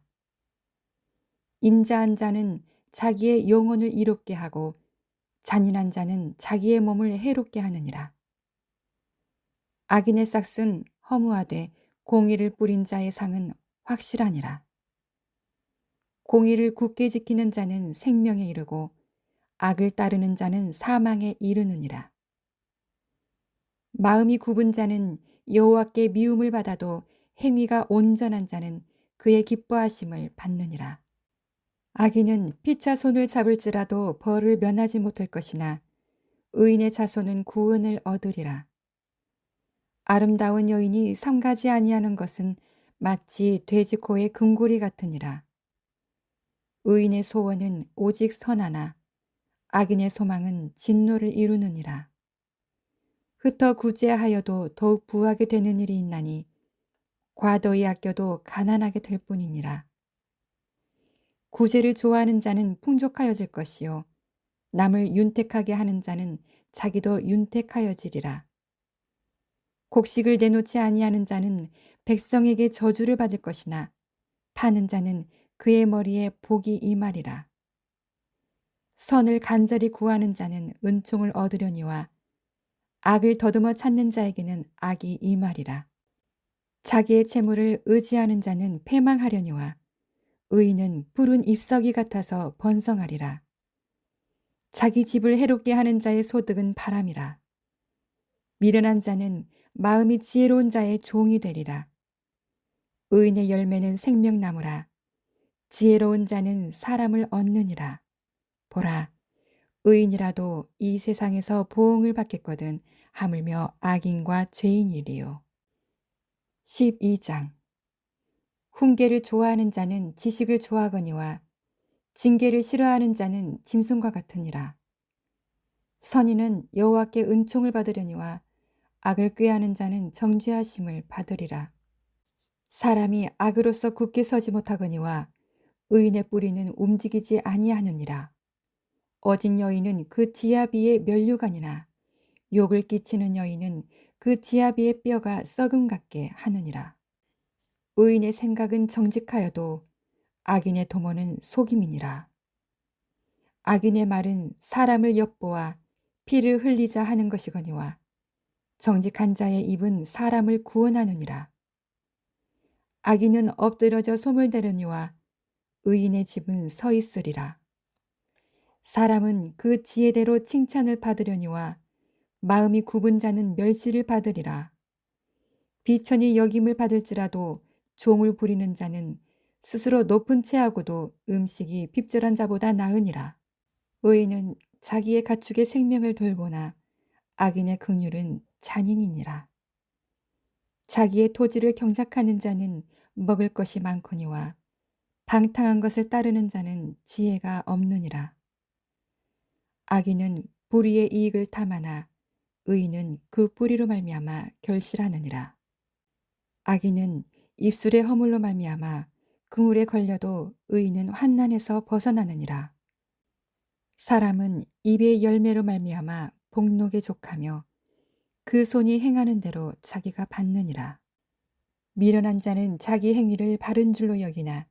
[SPEAKER 1] 인자한 자는 자기의 영혼을 이롭게 하고 잔인한 자는 자기의 몸을 해롭게 하느니라. 악인의 싹은 허무하되 공의를 뿌린 자의 상은 확실하니라. 공의를 굳게 지키는 자는 생명에 이르고 악을 따르는 자는 사망에 이르느니라. 마음이 굽은 자는 여호와께 미움을 받아도 행위가 온전한 자는 그의 기뻐하심을 받느니라. 악인은 피차 손을 잡을지라도 벌을 면하지 못할 것이나 의인의 자손은 구원을 얻으리라. 아름다운 여인이 삼가지 아니하는 것은 마치 돼지 코의 금고리 같으니라. 의인의 소원은 오직 선하나 악인의 소망은 진노를 이루느니라. 흩어 구제하여도 더욱 부하게 되는 일이 있나니 과도히 아껴도 가난하게 될 뿐이니라. 구제를 좋아하는 자는 풍족하여질 것이요 남을 윤택하게 하는 자는 자기도 윤택하여지리라. 곡식을 내놓지 아니하는 자는 백성에게 저주를 받을 것이나 파는 자는 그의 머리에 복이 임하리라. 선을 간절히 구하는 자는 은총을 얻으려니와 악을 더듬어 찾는 자에게는 악이 임하리라. 자기의 재물을 의지하는 자는 패망하려니와 의인은 푸른 잎서기 같아서 번성하리라. 자기 집을 해롭게 하는 자의 소득은 바람이라. 미련한 자는 마음이 지혜로운 자의 종이 되리라. 의인의 열매는 생명나무라. 지혜로운 자는 사람을 얻느니라. 보라, 의인이라도 이 세상에서 보응을 받겠거든 하물며 악인과 죄인이리요. 12장. 훈계를 좋아하는 자는 지식을 좋아하거니와 징계를 싫어하는 자는 짐승과 같으니라. 선인은 여호와께 은총을 받으려니와 악을 꾀하는 자는 정죄하심을 받으리라. 사람이 악으로서 굳게 서지 못하거니와 의인의 뿌리는 움직이지 아니하느니라. 어진 여인은 그 지아비의 면류관이나 욕을 끼치는 여인은 그 지아비의 뼈가 썩음 같게 하느니라. 의인의 생각은 정직하여도 악인의 도모는 속임이니라. 악인의 말은 사람을 엿보아 피를 흘리자 하는 것이거니와 정직한 자의 입은 사람을 구원하느니라. 악인은 엎드러져 소물대려니와 의인의 집은 서 있으리라. 사람은 그 지혜대로 칭찬을 받으려니와 마음이 굽은 자는 멸시를 받으리라. 비천이 여김을 받을지라도 종을 부리는 자는 스스로 높은 채하고도 음식이 핍절한 자보다 나으니라. 의인은 자기의 가축의 생명을 돌보나 악인의 긍휼은 잔인이니라. 자기의 토지를 경작하는 자는 먹을 것이 많거니와 방탕한 것을 따르는 자는 지혜가 없느니라. 악인은 불의의 이익을 탐하나 의인은 그 뿌리로 말미암아 결실하느니라. 악인은 입술의 허물로 말미암아 그물에 걸려도 의인은 환난에서 벗어나느니라. 사람은 입의 열매로 말미암아 복록에 족하며 그 손이 행하는 대로 자기가 받느니라. 미련한 자는 자기 행위를 바른 줄로 여기나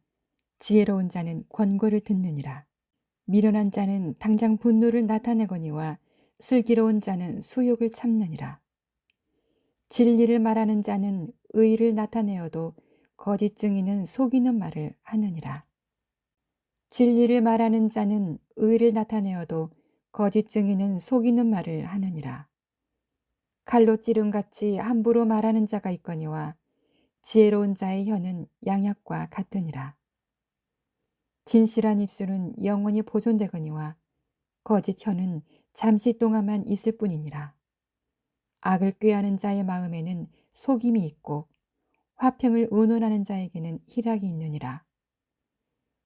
[SPEAKER 1] 지혜로운 자는 권고를 듣느니라. 미련한 자는 당장 분노를 나타내거니와 슬기로운 자는 수욕을 참느니라. 진리를 말하는 자는 의의를 나타내어도 거짓 증인은 속이는 말을 하느니라. 진리를 말하는 자는 의의를 나타내어도 거짓 증인은 속이는 말을 하느니라. 칼로 찌름같이 함부로 말하는 자가 있거니와 지혜로운 자의 혀는 양약과 같으니라. 진실한 입술은 영원히 보존되거니와 거짓 혀는 잠시 동안만 있을 뿐이니라. 악을 꾀하는 자의 마음에는 속임이 있고 화평을 의논하는 자에게는 희락이 있느니라.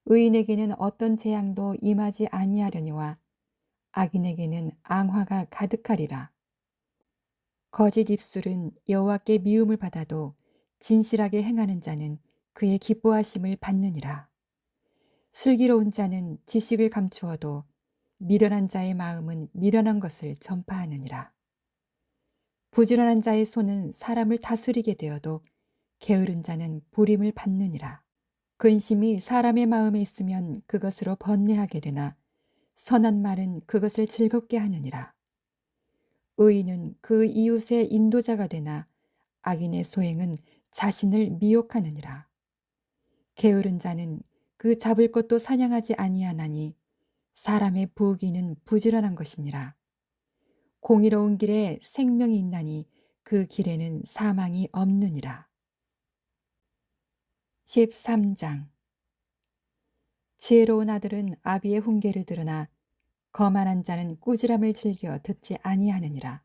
[SPEAKER 1] 의인에게는 어떤 재앙도 임하지 아니하려니와 악인에게는 앙화가 가득하리라. 거짓 입술은 여호와께 미움을 받아도 진실하게 행하는 자는 그의 기뻐하심을 받느니라. 슬기로운 자는 지식을 감추어도 미련한 자의 마음은 미련한 것을 전파하느니라. 부지런한 자의 손은 사람을 다스리게 되어도 게으른 자는 부림을 받느니라. 근심이 사람의 마음에 있으면 그것으로 번뇌하게 되나 선한 말은 그것을 즐겁게 하느니라. 의인은 그 이웃의 인도자가 되나 악인의 소행은 자신을 미혹하느니라. 게으른 자는 그 잡을 것도 사냥하지 아니하나니 사람의 부귀는 부지런한 것이니라. 공의로운 길에 생명이 있나니 그 길에는 사망이 없느니라. 13장. 지혜로운 아들은 아비의 훈계를 들으나 거만한 자는 꾸지람을 즐겨 듣지 아니하느니라.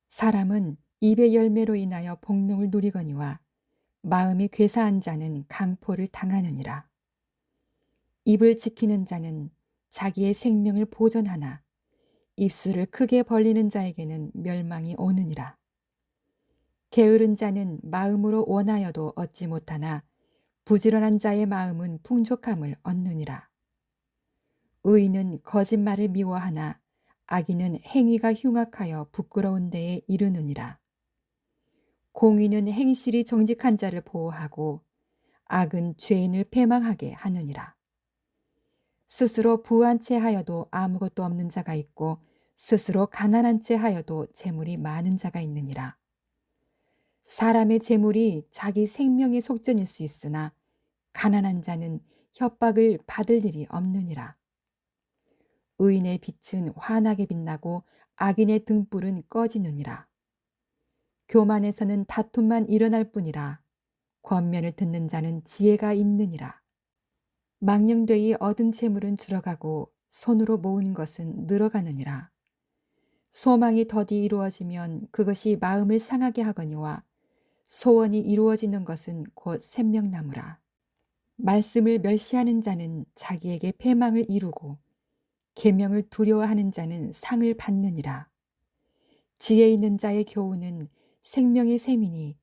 [SPEAKER 1] 사람은 입의 열매로 인하여 복록을 누리거니와 마음이 괴사한 자는 강포를 당하느니라. 입을 지키는 자는 자기의 생명을 보존하나 입술을 크게 벌리는 자에게는 멸망이 오느니라. 게으른 자는 마음으로 원하여도 얻지 못하나 부지런한 자의 마음은 풍족함을 얻느니라. 의인은 거짓말을 미워하나 악인은 행위가 흉악하여 부끄러운 데에 이르느니라. 공의는 행실이 정직한 자를 보호하고 악은 죄인을 패망하게 하느니라. 스스로 부한 채 하여도 아무것도 없는 자가 있고 스스로 가난한 채 하여도 재물이 많은 자가 있느니라. 사람의 재물이 자기 생명의 속전일 수 있으나 가난한 자는 협박을 받을 일이 없느니라. 의인의 빛은 환하게 빛나고 악인의 등불은 꺼지느니라. 교만에서는 다툼만 일어날 뿐이라. 권면을 듣는 자는 지혜가 있느니라. 망령되이 얻은 재물은 줄어가고 손으로 모은 것은 늘어가느니라. 소망이 더디 이루어지면 그것이 마음을 상하게 하거니와 소원이 이루어지는 것은 곧 생명나무라. 말씀을 멸시하는 자는 자기에게 패망을 이루고 계명을 두려워하는 자는 상을 받느니라. 지혜 있는 자의 교훈은 생명의 셈이니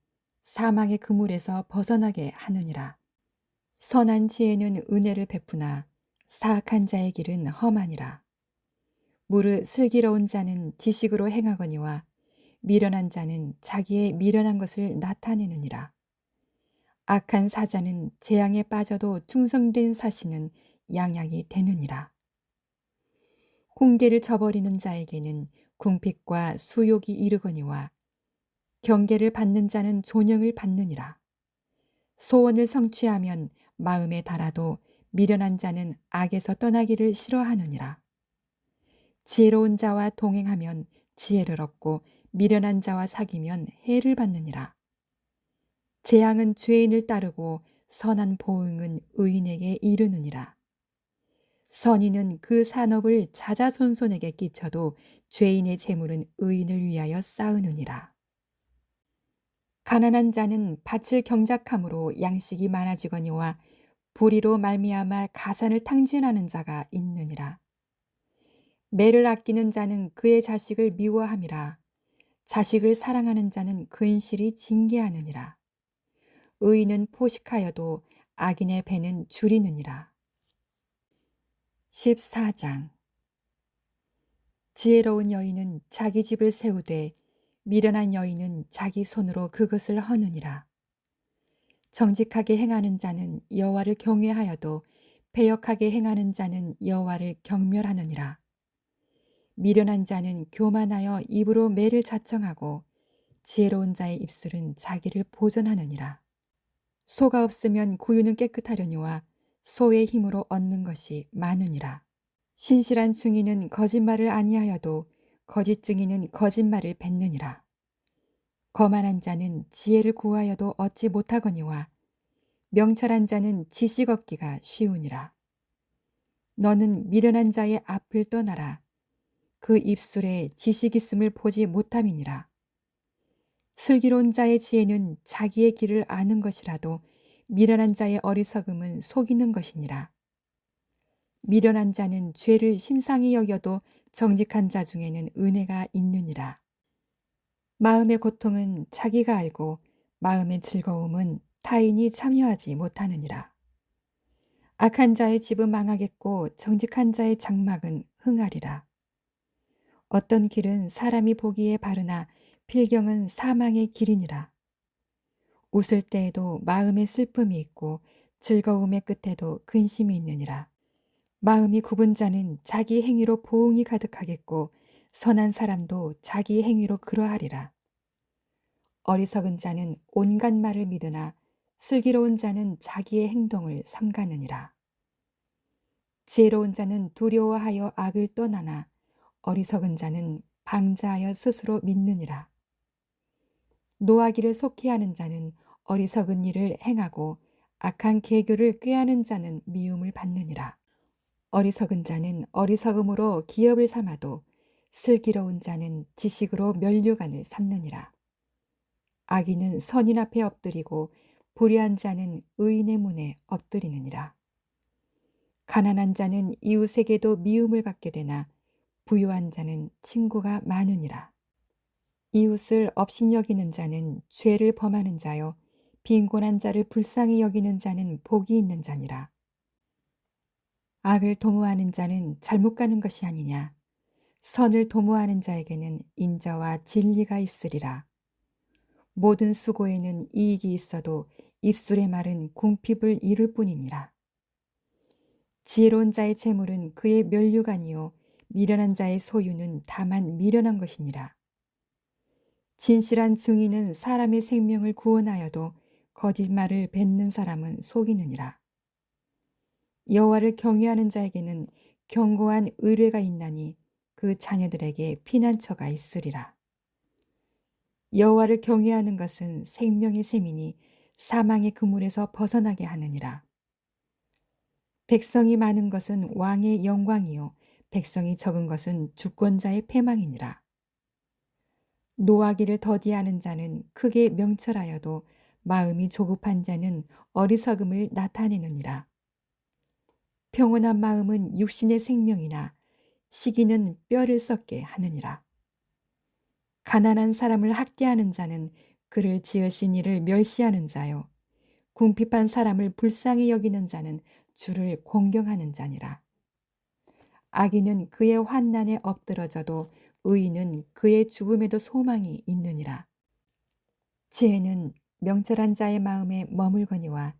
[SPEAKER 1] 사망의 그물에서 벗어나게 하느니라. 선한 지혜는 은혜를 베푸나 사악한 자의 길은 험하니라. 무릇 슬기로운 자는 지식으로 행하거니와 미련한 자는 자기의 미련한 것을 나타내느니라. 악한 사자는 재앙에 빠져도 충성된 사신은 양약이 되느니라. 훈계를 저버리는 자에게는 궁핍과 수욕이 이르거니와 경계를 받는 자는 존영을 받느니라. 소원을 성취하면 마음에 달아도 미련한 자는 악에서 떠나기를 싫어하느니라. 지혜로운 자와 동행하면 지혜를 얻고 미련한 자와 사귀면 해를 받느니라. 재앙은 죄인을 따르고 선한 보응은 의인에게 이르느니라. 선인은 그 산업을 자자손손에게 끼쳐도 죄인의 재물은 의인을 위하여 쌓으느니라. 가난한 자는 밭을 경작함으로 양식이 많아지거니와 불의로 말미암아 가산을 탕진하는 자가 있느니라. 매를 아끼는 자는 그의 자식을 미워함이라. 자식을 사랑하는 자는 근실이 징계하느니라. 의인은 포식하여도 악인의 배는 줄이느니라. 14장. 지혜로운 여인은 자기 집을 세우되 미련한 여인은 자기 손으로 그것을 허느니라. 정직하게 행하는 자는 여호와를 경외하여도 패역하게 행하는 자는 여호와를 경멸하느니라. 미련한 자는 교만하여 입으로 매를 자청하고 지혜로운 자의 입술은 자기를 보전하느니라. 소가 없으면 구유는 깨끗하려니와 소의 힘으로 얻는 것이 많으니라. 신실한 증인은 거짓말을 아니하여도 거짓 증인은 거짓말을 뱉느니라. 거만한 자는 지혜를 구하여도 얻지 못하거니와 명철한 자는 지식 얻기가 쉬우니라. 너는 미련한 자의 앞을 떠나라. 그 입술에 지식 있음을 보지 못함이니라. 슬기로운 자의 지혜는 자기의 길을 아는 것이라도 미련한 자의 어리석음은 속이는 것이니라. 미련한 자는 죄를 심상히 여겨도 정직한 자 중에는 은혜가 있느니라. 마음의 고통은 자기가 알고 마음의 즐거움은 타인이 참여하지 못하느니라. 악한 자의 집은 망하겠고 정직한 자의 장막은 흥하리라. 어떤 길은 사람이 보기에 바르나 필경은 사망의 길이니라. 웃을 때에도 마음에 슬픔이 있고 즐거움의 끝에도 근심이 있느니라. 마음이 굽은 자는 자기 행위로 보응이 가득하겠고 선한 사람도 자기 행위로 그러하리라. 어리석은 자는 온갖 말을 믿으나 슬기로운 자는 자기의 행동을 삼가느니라. 지혜로운 자는 두려워하여 악을 떠나나 어리석은 자는 방자하여 스스로 믿느니라. 노하기를 속히 하는 자는 어리석은 일을 행하고 악한 계교를 꾀하는 자는 미움을 받느니라. 어리석은 자는 어리석음으로 기업을 삼아도 슬기로운 자는 지식으로 면류관을 삼느니라. 악인은 선인 앞에 엎드리고 불의한 자는 의인의 문에 엎드리느니라. 가난한 자는 이웃에게도 미움을 받게 되나 부유한 자는 친구가 많으니라. 이웃을 업신여기는 자는 죄를 범하는 자요 빈곤한 자를 불쌍히 여기는 자는 복이 있는 자니라. 악을 도모하는 자는 잘못 가는 것이 아니냐. 선을 도모하는 자에게는 인자와 진리가 있으리라. 모든 수고에는 이익이 있어도 입술의 말은 궁핍을 이룰 뿐이니라. 지혜로운 자의 재물은 그의 면류관이요 미련한 자의 소유는 다만 미련한 것이니라. 진실한 증인은 사람의 생명을 구원하여도 거짓말을 뱉는 사람은 속이느니라. 여호와를 경외하는 자에게는 견고한 의뢰가 있나니 그 자녀들에게 피난처가 있으리라. 여호와를 경외하는 것은 생명의 셈이니 사망의 그물에서 벗어나게 하느니라. 백성이 많은 것은 왕의 영광이요 백성이 적은 것은 주권자의 패망이니라. 노하기를 더디하는 자는 크게 명철하여도 마음이 조급한 자는 어리석음을 나타내느니라. 평온한 마음은 육신의 생명이나 시기는 뼈를 썩게 하느니라. 가난한 사람을 학대하는 자는 그를 지으신 이를 멸시하는 자요 궁핍한 사람을 불쌍히 여기는 자는 주를 공경하는 자니라. 악인은 그의 환난에 엎드러져도 의인은 그의 죽음에도 소망이 있느니라. 지혜는 명철한 자의 마음에 머물거니와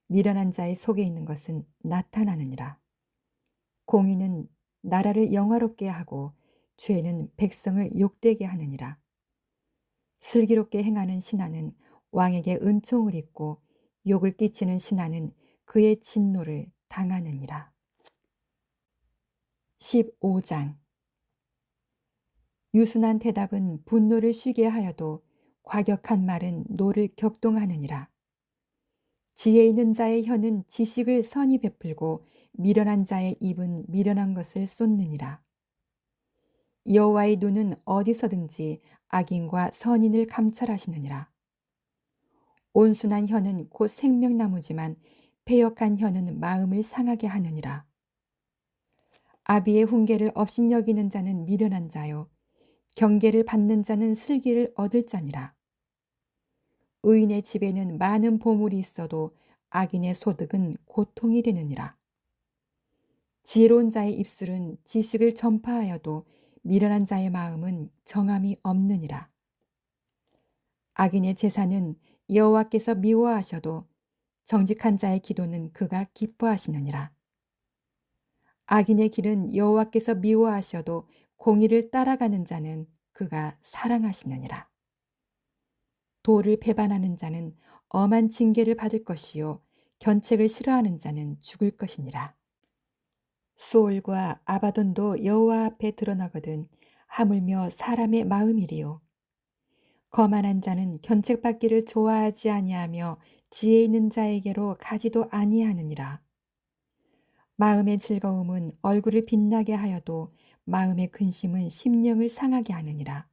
[SPEAKER 1] 미련한 자의 속에 있는 것은 나타나느니라. 공의는 나라를 영화롭게 하고 죄는 백성을 욕되게 하느니라. 슬기롭게 행하는 신하는 왕에게 은총을 입고 욕을 끼치는 신하는 그의 진노를 당하느니라. 15장. 유순한 대답은 분노를 쉬게 하여도 과격한 말은 노를 격동하느니라. 지혜 있는 자의 혀는 지식을 선히 베풀고 미련한 자의 입은 미련한 것을 쏟느니라. 여호와의 눈은 어디서든지 악인과 선인을 감찰하시느니라. 온순한 혀는 곧 생명나무지만 패역한 혀는 마음을 상하게 하느니라. 아비의 훈계를 업신여기는 자는 미련한 자요 경계를 받는 자는 슬기를 얻을 자니라. 의인의 집에는 많은 보물이 있어도 악인의 소득은 고통이 되느니라. 지혜로운 자의 입술은 지식을 전파하여도 미련한 자의 마음은 정함이 없느니라. 악인의 제사는 여호와께서 미워하셔도 정직한 자의 기도는 그가 기뻐하시느니라. 악인의 길은 여호와께서 미워하셔도 공의를 따라가는 자는 그가 사랑하시느니라. 도를 배반하는 자는 엄한 징계를 받을 것이요 견책을 싫어하는 자는 죽을 것이니라. 수올과 아바돈도 여호와 앞에 드러나거든 하물며 사람의 마음이리요. 거만한 자는 견책받기를 좋아하지 아니하며 지혜 있는 자에게로 가지도 아니하느니라. 마음의 즐거움은 얼굴을 빛나게 하여도 마음의 근심은 심령을 상하게 하느니라.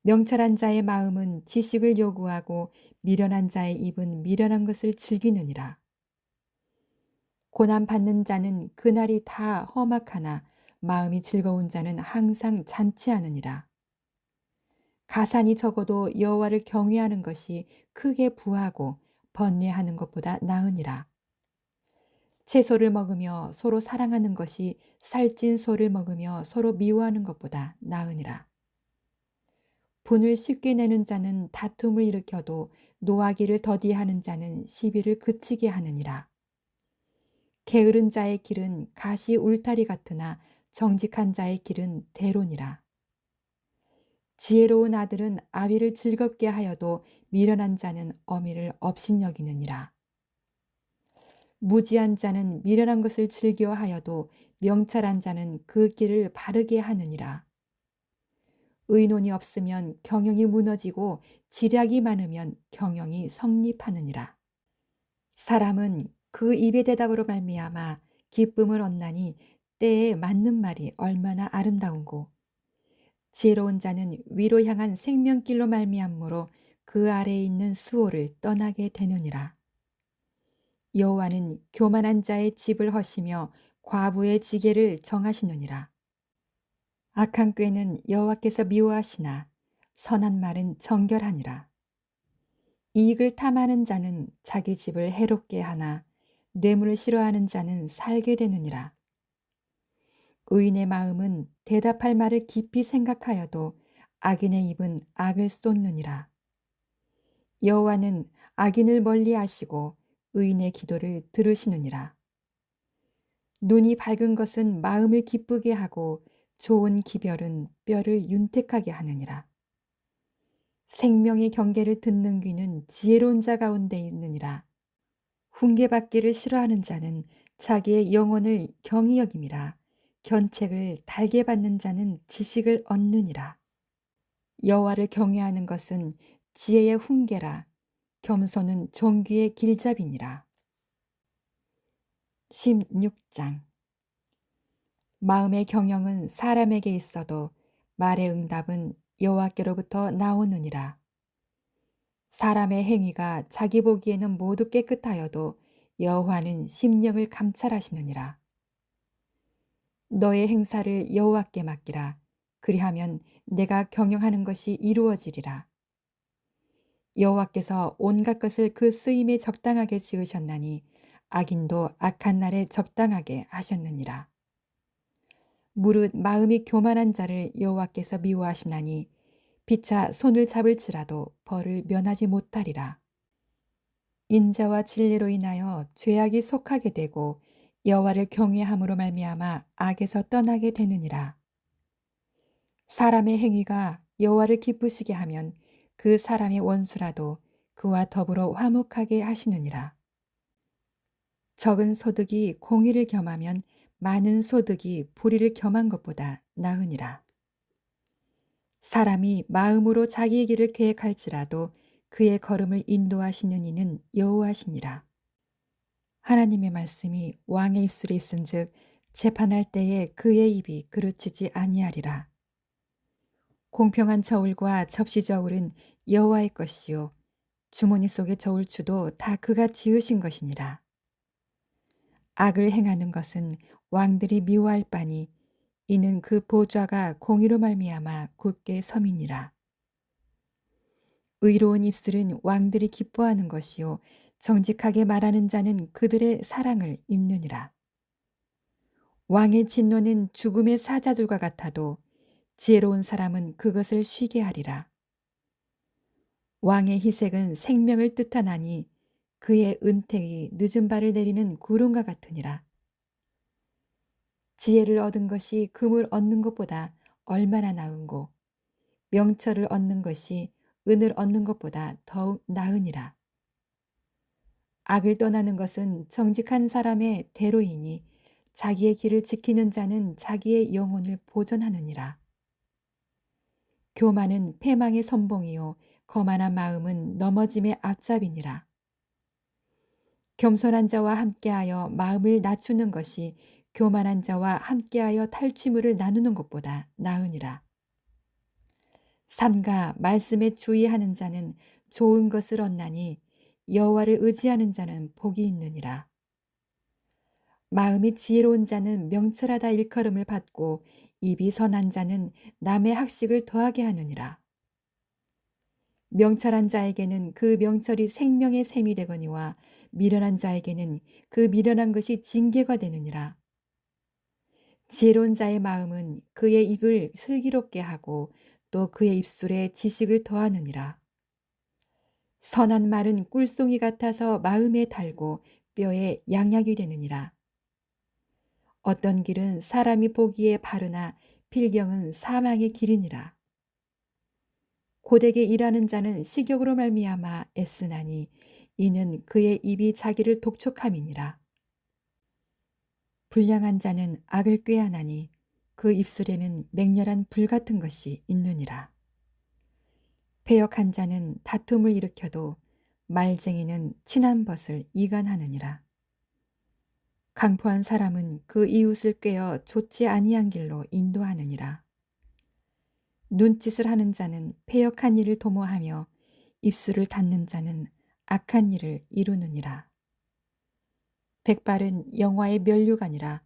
[SPEAKER 1] 명철한 자의 마음은 지식을 요구하고 미련한 자의 입은 미련한 것을 즐기느니라. 고난 받는 자는 그날이 다 험악하나 마음이 즐거운 자는 항상 잔치하느니라. 가산이 적어도 여호와를 경외하는 것이 크게 부하고 번뇌하는 것보다 나으니라. 채소를 먹으며 서로 사랑하는 것이 살찐 소를 먹으며 서로 미워하는 것보다 나으니라. 분을 쉽게 내는 자는 다툼을 일으켜도 노하기를 더디하는 자는 시비를 그치게 하느니라. 게으른 자의 길은 가시 울타리 같으나 정직한 자의 길은 대로니라. 지혜로운 아들은 아비를 즐겁게 하여도 미련한 자는 어미를 업신여기느니라. 무지한 자는 미련한 것을 즐겨 하여도 명철한 자는 그 길을 바르게 하느니라. 의논이 없으면 경영이 무너지고 지략이 많으면 경영이 성립하느니라. 사람은 그 입의 대답으로 말미암아 기쁨을 얻나니 때에 맞는 말이 얼마나 아름다운고 지혜로운 자는 위로 향한 생명길로 말미암므로 그 아래에 있는 수호를 떠나게 되느니라. 여호와는 교만한 자의 집을 허시며 과부의 지게를 정하시느니라. 악한 꾀는 여호와께서 미워하시나 선한 말은 정결하니라. 이익을 탐하는 자는 자기 집을 해롭게 하나 뇌물을 싫어하는 자는 살게 되느니라. 의인의 마음은 대답할 말을 깊이 생각하여도 악인의 입은 악을 쏟느니라. 여호와는 악인을 멀리하시고 의인의 기도를 들으시느니라. 눈이 밝은 것은 마음을 기쁘게 하고 좋은 기별은 뼈를 윤택하게 하느니라. 생명의 경계를 듣는 귀는 지혜로운 자 가운데 있느니라. 훈계받기를 싫어하는 자는 자기의 영혼을 경히 여김이라. 견책을 달게 받는 자는 지식을 얻느니라. 여호와를 경외하는 것은 지혜의 훈계라. 겸손은 존귀의 길잡이니라. 16장 마음의 경영은 사람에게 있어도 말의 응답은 여호와께로부터 나오느니라. 사람의 행위가 자기 보기에는 모두 깨끗하여도 여호와는 심령을 감찰하시느니라. 너의 행사를 여호와께 맡기라. 그리하면 내가 경영하는 것이 이루어지리라. 여호와께서 온갖 것을 그 쓰임에 적당하게 지으셨나니 악인도 악한 날에 적당하게 하셨느니라. 무릇 마음이 교만한 자를 여호와께서 미워하시나니 피차 손을 잡을지라도 벌을 면하지 못하리라. 인자와 진리로 인하여 죄악이 속하게 되고 여호와를 경외함으로 말미암아 악에서 떠나게 되느니라. 사람의 행위가 여호와를 기쁘시게 하면 그 사람의 원수라도 그와 더불어 화목하게 하시느니라. 적은 소득이 공의를 겸하면 많은 소득이 불의를 겸한 것보다 나으니라. 사람이 마음으로 자기의 길을 계획할지라도 그의 걸음을 인도하시는 이는 여호와시니라. 하나님의 말씀이 왕의 입술에 있은즉 재판할 때에 그의 입이 그르치지 아니하리라. 공평한 저울과 접시 저울은 여호와의 것이요 주머니 속의 저울추도 다 그가 지으신 것이니라. 악을 행하는 것은 왕들이 미워할 바니 이는 그 보좌가 공의로 말미암아 굳게 섬이니라. 의로운 입술은 왕들이 기뻐하는 것이요 정직하게 말하는 자는 그들의 사랑을 입느니라. 왕의 진노는 죽음의 사자들과 같아도 지혜로운 사람은 그것을 쉬게 하리라. 왕의 희색은 생명을 뜻하나니 그의 은택이 늦은 발을 내리는 구름과 같으니라. 지혜를 얻은 것이 금을 얻는 것보다 얼마나 나은고 명철을 얻는 것이 은을 얻는 것보다 더욱 나으니라. 악을 떠나는 것은 정직한 사람의 대로이니 자기의 길을 지키는 자는 자기의 영혼을 보전하느니라. 교만은 패망의 선봉이요 거만한 마음은 넘어짐의 앞잡이니라. 겸손한 자와 함께하여 마음을 낮추는 것이 교만한 자와 함께하여 탈취물을 나누는 것보다 나으니라. 삼가 말씀에 주의하는 자는 좋은 것을 얻나니 여호와를 의지하는 자는 복이 있느니라. 마음이 지혜로운 자는 명철하다 일컬음을 받고 입이 선한 자는 남의 학식을 더하게 하느니라. 명철한 자에게는 그 명철이 생명의 샘이 되거니와 미련한 자에게는 그 미련한 것이 징계가 되느니라. 지혜로운 자의 마음은 그의 입을 슬기롭게 하고 또 그의 입술에 지식을 더하느니라. 선한 말은 꿀송이 같아서 마음에 달고 뼈에 양약이 되느니라. 어떤 길은 사람이 보기에 바르나 필경은 사망의 길이니라. 고되게 일하는 자는 식욕으로 말미암아 애쓰나니 이는 그의 입이 자기를 독촉함이니라. 불량한 자는 악을 꾀하나니 그 입술에는 맹렬한 불 같은 것이 있느니라. 패역한 자는 다툼을 일으켜도 말쟁이는 친한 벗을 이간하느니라. 강포한 사람은 그 이웃을 꾀어 좋지 아니한 길로 인도하느니라. 눈짓을 하는 자는 패역한 일을 도모하며 입술을 닫는 자는 악한 일을 이루느니라. 백발은 영화의 면류관이라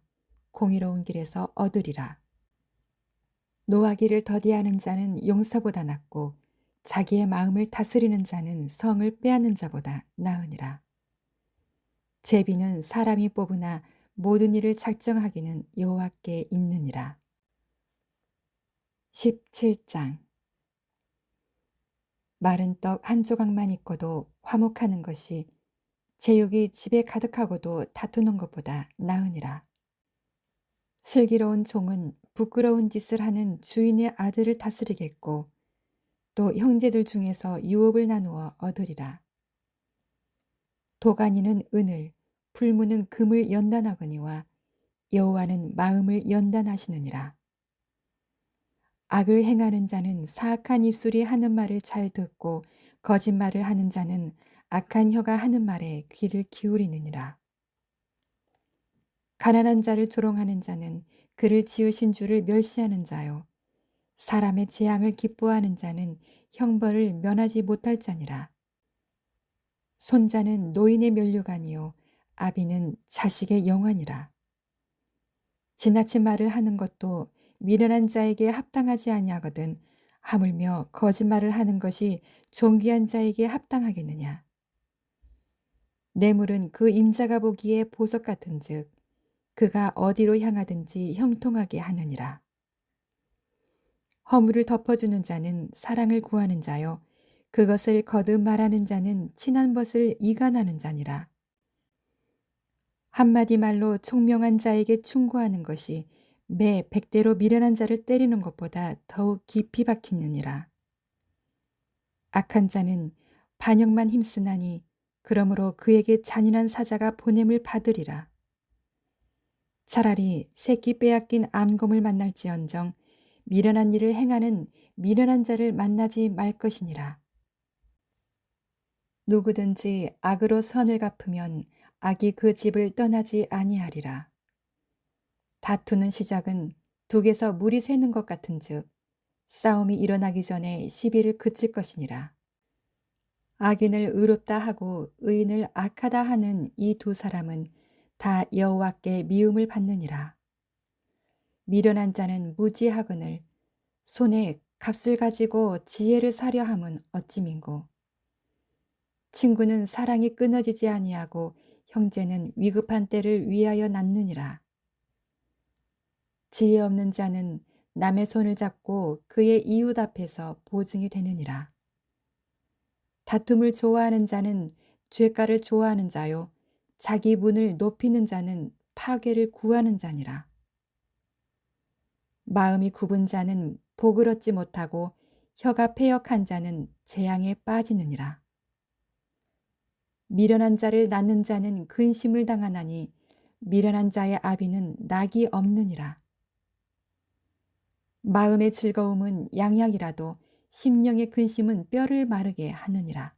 [SPEAKER 1] 공의로운 길에서 얻으리라. 노하기를 더디하는 자는 용사보다 낫고 자기의 마음을 다스리는 자는 성을 빼앗는 자보다 나으니라. 제비는 사람이 뽑으나 모든 일을 작정하기는 여호와께 있느니라. 17장. 마른 떡 한 조각만 있고도 화목하는 것이 제육이 집에 가득하고도 다투는 것보다 나으니라. 슬기로운 종은 부끄러운 짓을 하는 주인의 아들을 다스리겠고 또 형제들 중에서 유업을 나누어 얻으리라. 도가니는 은을, 불무는 금을 연단하거니와 여호와는 마음을 연단하시느니라. 악을 행하는 자는 사악한 입술이 하는 말을 잘 듣고 거짓말을 하는 자는 악한 혀가 하는 말에 귀를 기울이느니라. 가난한 자를 조롱하는 자는 그를 지으신 주를 멸시하는 자요. 사람의 재앙을 기뻐하는 자는 형벌을 면하지 못할 자니라. 손자는 노인의 면류관이요 아비는 자식의 영환이라. 지나친 말을 하는 것도 미련한 자에게 합당하지 아니하거든 하물며 거짓말을 하는 것이 존귀한 자에게 합당하겠느냐. 뇌물은 그 임자가 보기에 보석 같은즉 그가 어디로 향하든지 형통하게 하느니라. 허물을 덮어주는 자는 사랑을 구하는 자요 그것을 거듭 말하는 자는 친한 벗을 이간하는 자니라. 한마디 말로 총명한 자에게 충고하는 것이 매 100대로 미련한 자를 때리는 것보다 더욱 깊이 박히느니라. 악한 자는 반역만 힘쓰나니 그러므로 그에게 잔인한 사자가 보냄을 받으리라. 차라리 새끼 빼앗긴 암검을 만날지언정 미련한 일을 행하는 미련한 자를 만나지 말 것이니라. 누구든지 악으로 선을 갚으면 악이 그 집을 떠나지 아니하리라. 다투는 시작은 둑에서 물이 새는 것 같은즉 싸움이 일어나기 전에 시비를 그칠 것이니라. 악인을 의롭다 하고 의인을 악하다 하는 이 두 사람은 다 여호와께 미움을 받느니라. 미련한 자는 무지하거늘 손에 값을 가지고 지혜를 사려 함은 어찌 민고. 친구는 사랑이 끊어지지 아니하고 형제는 위급한 때를 위하여 낳느니라. 지혜 없는 자는 남의 손을 잡고 그의 이웃 앞에서 보증이 되느니라. 다툼을 좋아하는 자는 죄가를 좋아하는 자요 자기 문을 높이는 자는 파괴를 구하는 자니라. 마음이 굽은 자는 복을 얻지 못하고 혀가 패역한 자는 재앙에 빠지느니라. 미련한 자를 낳는 자는 근심을 당하나니 미련한 자의 아비는 낙이 없느니라. 마음의 즐거움은 양약이라도 심령의 근심은 뼈를 마르게 하느니라.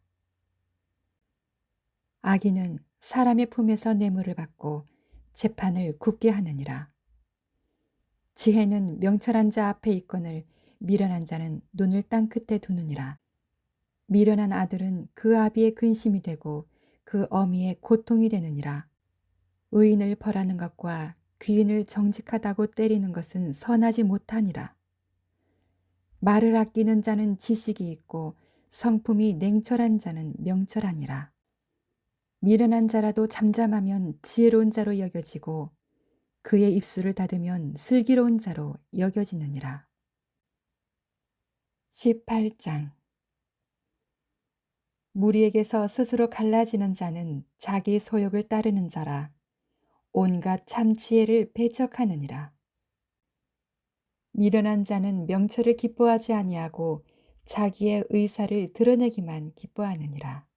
[SPEAKER 1] 악인은 사람의 품에서 뇌물을 받고 재판을 굽게 하느니라. 지혜는 명철한 자 앞에 있거늘 미련한 자는 눈을 땅 끝에 두느니라. 미련한 아들은 그 아비의 근심이 되고 그 어미의 고통이 되느니라. 의인을 벌하는 것과 귀인을 정직하다고 때리는 것은 선하지 못하니라. 말을 아끼는 자는 지식이 있고 성품이 냉철한 자는 명철하니라. 미련한 자라도 잠잠하면 지혜로운 자로 여겨지고 그의 입술을 닫으면 슬기로운 자로 여겨지느니라. 18장. 무리에게서 스스로 갈라지는 자는 자기 소욕을 따르는 자라 온갖 참 지혜를 배척하느니라. 미련한 자는 명철을 기뻐하지 아니하고 자기의 의사를 드러내기만 기뻐하느니라.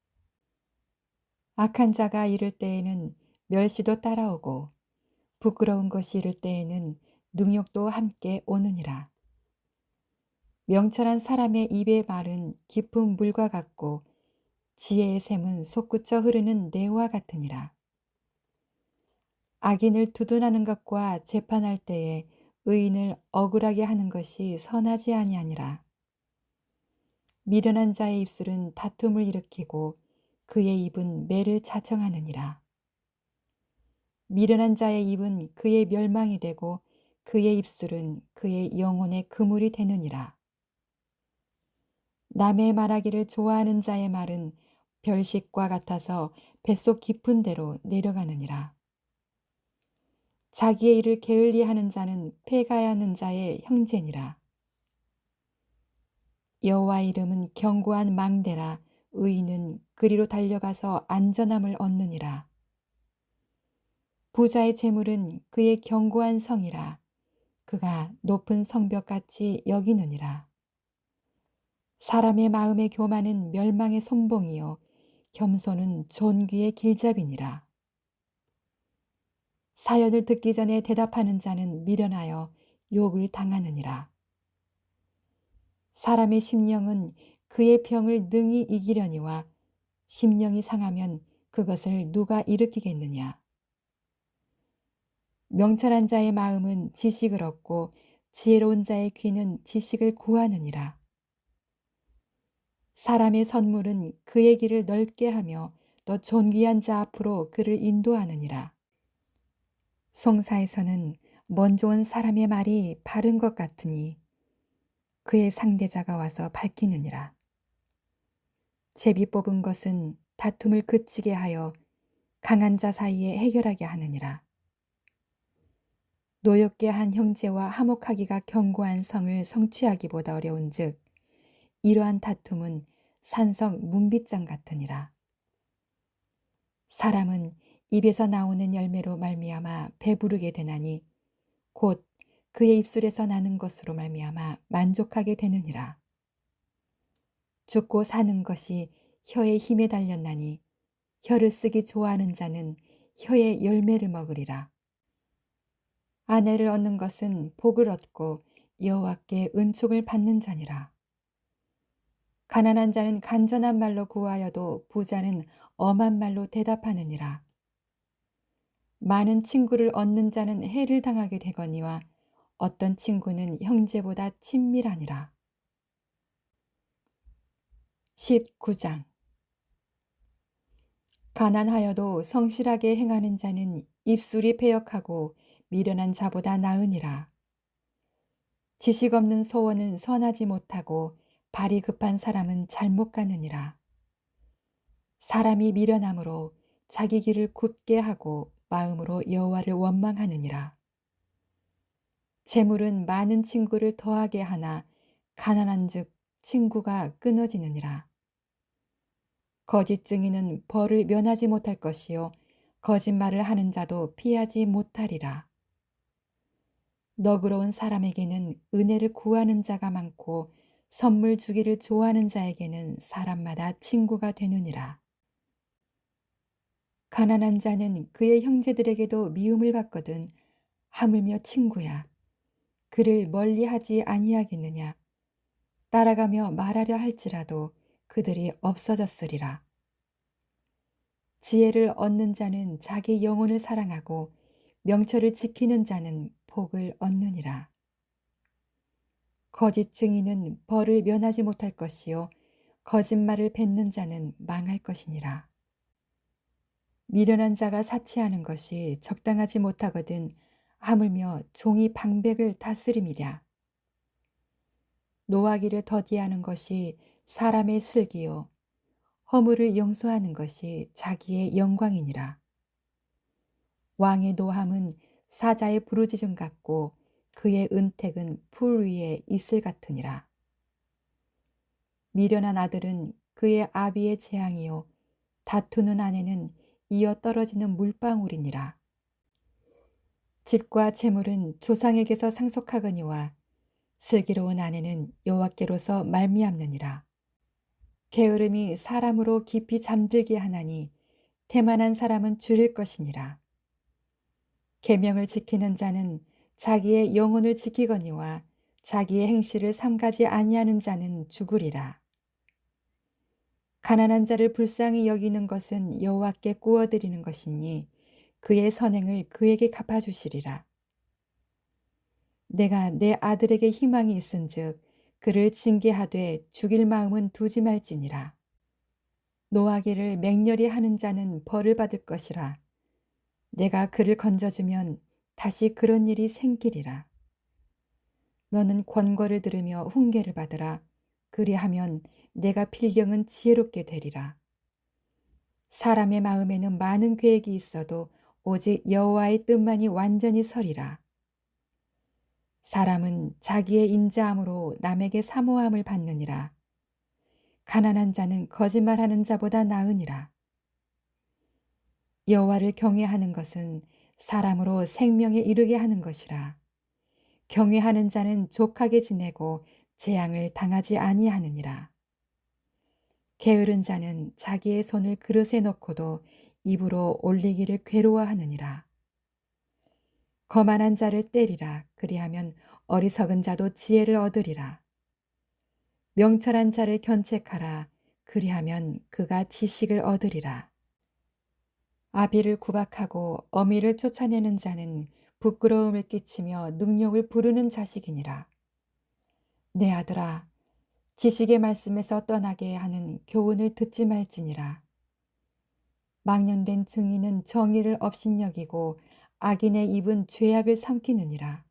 [SPEAKER 1] 악한 자가 이를 때에는 멸시도 따라오고 부끄러운 것이 이를 때에는 능욕도 함께 오느니라. 명철한 사람의 입의 말은 깊은 물과 같고 지혜의 샘은 솟구쳐 흐르는 내와 같으니라. 악인을 두둔하는 것과 재판할 때에 의인을 억울하게 하는 것이 선하지 아니하니라. 미련한 자의 입술은 다툼을 일으키고 그의 입은 매를 자청하느니라. 미련한 자의 입은 그의 멸망이 되고 그의 입술은 그의 영혼의 그물이 되느니라. 남의 말하기를 좋아하는 자의 말은 별식과 같아서 뱃속 깊은 데로 내려가느니라. 자기의 일을 게을리하는 자는 패가하는 자의 형제니라. 여호와의 이름은 견고한 망대라 의인은 그리로 달려가서 안전함을 얻느니라. 부자의 재물은 그의 견고한 성이라 그가 높은 성벽같이 여기느니라. 사람의 마음의 교만은 멸망의 손봉이요 겸손은 존귀의 길잡이니라. 사연을 듣기 전에 대답하는 자는 미련하여 욕을 당하느니라. 사람의 심령은 그의 병을 능히 이기려니와 심령이 상하면 그것을 누가 일으키겠느냐. 명철한 자의 마음은 지식을 얻고 지혜로운 자의 귀는 지식을 구하느니라. 사람의 선물은 그의 길을 넓게 하며 또 존귀한 자 앞으로 그를 인도하느니라. 송사에서는 먼저 온 사람의 말이 바른 것 같으니 그의 상대자가 와서 밝히느니라. 제비 뽑은 것은 다툼을 그치게 하여 강한 자 사이에 해결하게 하느니라. 노엽게 한 형제와 화목하기가 견고한 성을 성취하기보다 어려운즉 이러한 다툼은 산성 문빗장 같으니라. 사람은 입에서 나오는 열매로 말미암아 배부르게 되나니 곧 그의 입술에서 나는 것으로 말미암아 만족하게 되느니라. 죽고 사는 것이 혀의 힘에 달렸나니 혀를 쓰기 좋아하는 자는 혀의 열매를 먹으리라. 아내를 얻는 것은 복을 얻고 여호와께 은총을 받는 자니라. 가난한 자는 간전한 말로 구하여도 부자는 엄한 말로 대답하느니라. 많은 친구를 얻는 자는 해를 당하게 되거니와 어떤 친구는 형제보다 친밀하니라. 19장. 가난하여도 성실하게 행하는 자는 입술이 패역하고 미련한 자보다 나으니라. 지식 없는 소원은 선하지 못하고 발이 급한 사람은 잘못 가느니라. 사람이 미련함으로 자기 길을 굽게 하고 마음으로 여호와를 원망하느니라. 재물은 많은 친구를 더하게 하나 가난한즉 친구가 끊어지느니라. 거짓 증인은 벌을 면하지 못할 것이요 거짓말을 하는 자도 피하지 못하리라. 너그러운 사람에게는 은혜를 구하는 자가 많고 선물 주기를 좋아하는 자에게는 사람마다 친구가 되느니라. 가난한 자는 그의 형제들에게도 미움을 받거든 하물며 친구야. 그를 멀리하지 아니하겠느냐. 따라가며 말하려 할지라도 그들이 없어졌으리라. 지혜를 얻는 자는 자기 영혼을 사랑하고 명철을 지키는 자는 복을 얻느니라. 거짓 증인은 벌을 면하지 못할 것이요 거짓말을 뱉는 자는 망할 것이니라. 미련한 자가 사치하는 것이 적당하지 못하거든 하물며 종이 방백을 다스림이랴. 노하기를 더디하는 것이 사람의 슬기요 허물을 용서하는 것이 자기의 영광이니라. 왕의 노함은 사자의 부르짖음 같고 그의 은택은 풀 위에 이슬 같으니라. 미련한 아들은 그의 아비의 재앙이요 다투는 아내는 이어 떨어지는 물방울이니라. 집과 재물은 조상에게서 상속하거니와 슬기로운 아내는 여호와께로서 말미암느니라. 게으름이 사람으로 깊이 잠들게 하나니 태만한 사람은 줄일 것이니라. 계명을 지키는 자는 자기의 영혼을 지키거니와 자기의 행실을 삼가지 아니하는 자는 죽으리라. 가난한 자를 불쌍히 여기는 것은 여호와께 구워드리는 것이니 그의 선행을 그에게 갚아주시리라. 내가 내 아들에게 희망이 있은즉 그를 징계하되 죽일 마음은 두지 말지니라. 노하기를 맹렬히 하는 자는 벌을 받을 것이라. 내가 그를 건져주면 다시 그런 일이 생기리라. 너는 권고를 들으며 훈계를 받으라. 그리하면 내가 필경은 지혜롭게 되리라. 사람의 마음에는 많은 계획이 있어도 오직 여호와의 뜻만이 완전히 서리라. 사람은 자기의 인자함으로 남에게 사모함을 받느니라. 가난한 자는 거짓말하는 자보다 나으니라. 여호와를 경외하는 것은 사람으로 생명에 이르게 하는 것이라. 경외하는 자는 족하게 지내고 재앙을 당하지 아니하느니라. 게으른 자는 자기의 손을 그릇에 넣고도 입으로 올리기를 괴로워하느니라. 거만한 자를 때리라. 그리하면 어리석은 자도 지혜를 얻으리라. 명철한 자를 견책하라. 그리하면 그가 지식을 얻으리라. 아비를 구박하고 어미를 쫓아내는 자는 부끄러움을 끼치며 능욕을 부르는 자식이니라. 내 아들아, 지식의 말씀에서 떠나게 하는 교훈을 듣지 말지니라. 망령된 증인은 정의를 업신여기고 악인의 입은 죄악을 삼키느니라.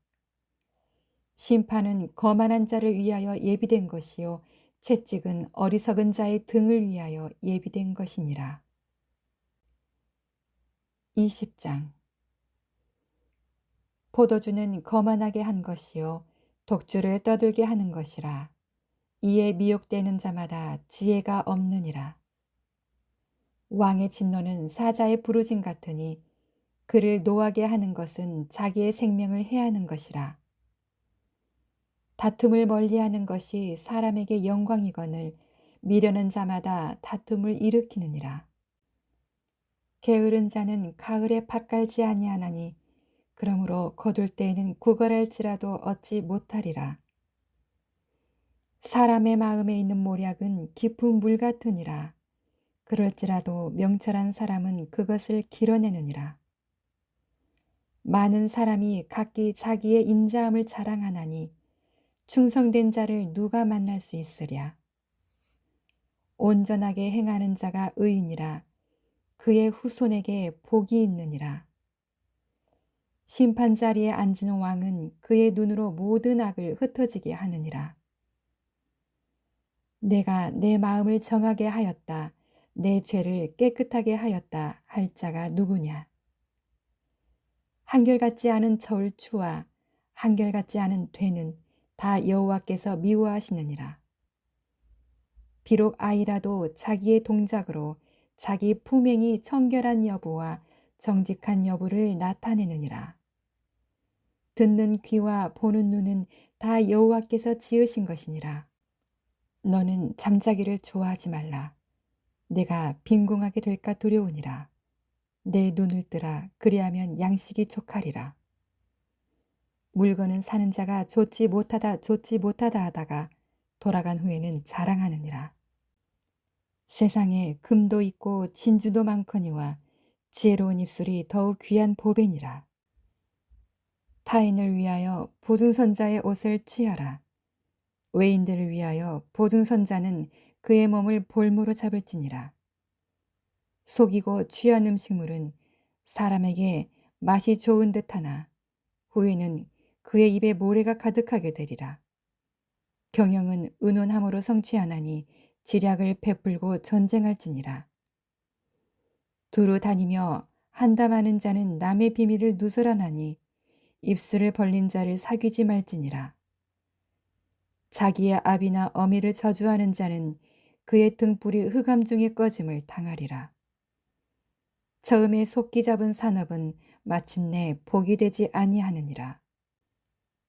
[SPEAKER 1] 심판은 거만한 자를 위하여 예비된 것이요 채찍은 어리석은 자의 등을 위하여 예비된 것이니라. 20장. 포도주는 거만하게 한 것이요 독주를 떠들게 하는 것이라. 이에 미혹되는 자마다 지혜가 없느니라. 왕의 진노는 사자의 부르짖음 같으니 그를 노하게 하는 것은 자기의 생명을 해하는 것이라. 다툼을 멀리하는 것이 사람에게 영광이거늘 미련한 자마다 다툼을 일으키느니라. 게으른 자는 가을에 밭 갈지 아니하나니 그러므로 거둘 때에는 구걸할지라도 얻지 못하리라. 사람의 마음에 있는 모략은 깊은 물 같으니라. 그럴지라도 명철한 사람은 그것을 길어내느니라. 많은 사람이 각기 자기의 인자함을 자랑하나니 충성된 자를 누가 만날 수 있으랴. 온전하게 행하는 자가 의인이라. 그의 후손에게 복이 있느니라. 심판 자리에 앉은 왕은 그의 눈으로 모든 악을 흩어지게 하느니라. 내가 내 마음을 정하게 하였다. 내 죄를 깨끗하게 하였다. 할 자가 누구냐? 한결같지 않은 저울추와 한결같지 않은 되는 다 여호와께서 미워하시느니라. 비록 아이라도 자기의 동작으로 자기 품행이 청결한 여부와 정직한 여부를 나타내느니라. 듣는 귀와 보는 눈은 다 여호와께서 지으신 것이니라. 너는 잠자기를 좋아하지 말라. 내가 빈궁하게 될까 두려우니라. 내 눈을 뜨라. 그리하면 양식이 족하리라. 물건은 사는 자가 좋지 못하다 하다가 돌아간 후에는 자랑하느니라. 세상에 금도 있고 진주도 많거니와 지혜로운 입술이 더욱 귀한 보배니라. 타인을 위하여 보증선자의 옷을 취하라. 외인들을 위하여 보증선자는 그의 몸을 볼모로 잡을지니라. 속이고 취한 음식물은 사람에게 맛이 좋은 듯하나 후에는 그의 입에 모래가 가득하게 되리라. 경영은 의논함으로 성취하나니 지략을 베풀고 전쟁할지니라. 두루 다니며 한담하는 자는 남의 비밀을 누설하나니 입술을 벌린 자를 사귀지 말지니라. 자기의 아비나 어미를 저주하는 자는 그의 등불이 흑암 중에 꺼짐을 당하리라. 처음에 속기 잡은 산업은 마침내 복이 되지 아니하느니라.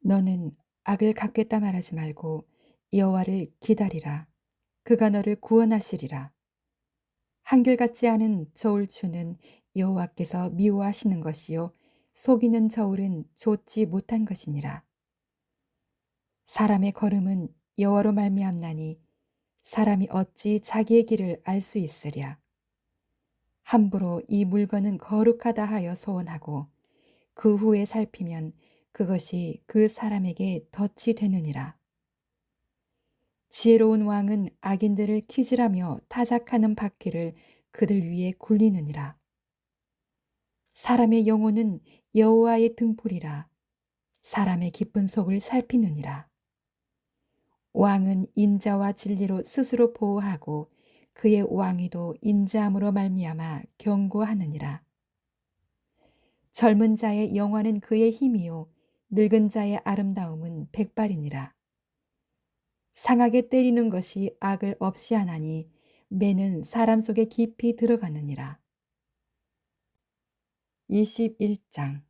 [SPEAKER 1] 너는 악을 갚겠다 말하지 말고 여호와를 기다리라. 그가 너를 구원하시리라. 한결같지 않은 저울추는 여호와께서 미워하시는 것이요 속이는 저울은 좋지 못한 것이니라. 사람의 걸음은 여호와로 말미암나니 사람이 어찌 자기의 길을 알 수 있으랴. 함부로 이 물건은 거룩하다 하여 소원하고 그 후에 살피면 그것이 그 사람에게 덫이 되느니라. 지혜로운 왕은 악인들을 키질하며 타작하는 바퀴를 그들 위에 굴리느니라. 사람의 영혼은 여호와의 등불이라. 사람의 깊은 속을 살피느니라. 왕은 인자와 진리로 스스로 보호하고 그의 왕위도 인자함으로 말미암아 경고하느니라. 젊은 자의 영화는 그의 힘이요 늙은 자의 아름다움은 백발이니라. 상하게 때리는 것이 악을 없이 하나니 매는 사람 속에 깊이 들어가느니라. 21장.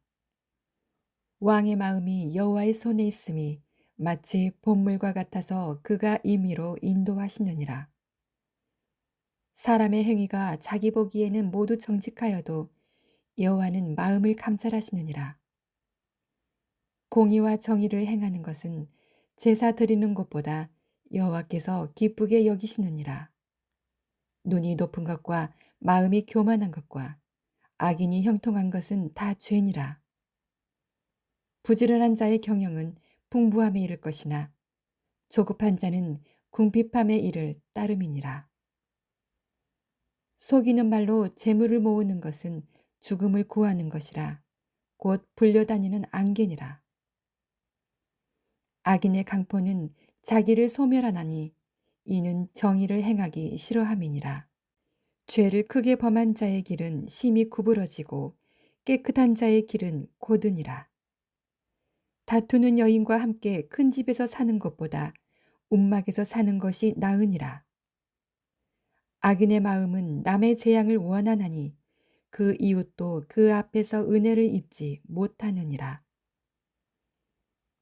[SPEAKER 1] 왕의 마음이 여호와의 손에 있음이 마치 봇물과 같아서 그가 임의로 인도하시느니라. 사람의 행위가 자기 보기에는 모두 정직하여도 여호와는 마음을 감찰하시느니라. 공의와 정의를 행하는 것은 제사 드리는 것보다 여호와께서 기쁘게 여기시느니라. 눈이 높은 것과 마음이 교만한 것과 악인이 형통한 것은 다 죄니라. 부지런한 자의 경영은 풍부함에 이를 것이나 조급한 자는 궁핍함에 이를 따름이니라. 속이는 말로 재물을 모으는 것은 죽음을 구하는 것이라 곧 불려다니는 안개니라. 악인의 강포는 자기를 소멸하나니 이는 정의를 행하기 싫어함이니라. 죄를 크게 범한 자의 길은 심히 구부러지고 깨끗한 자의 길은 고드니라. 다투는 여인과 함께 큰 집에서 사는 것보다 움막에서 사는 것이 나으니라. 악인의 마음은 남의 재앙을 원하나니 그 이웃도 그 앞에서 은혜를 입지 못하느니라.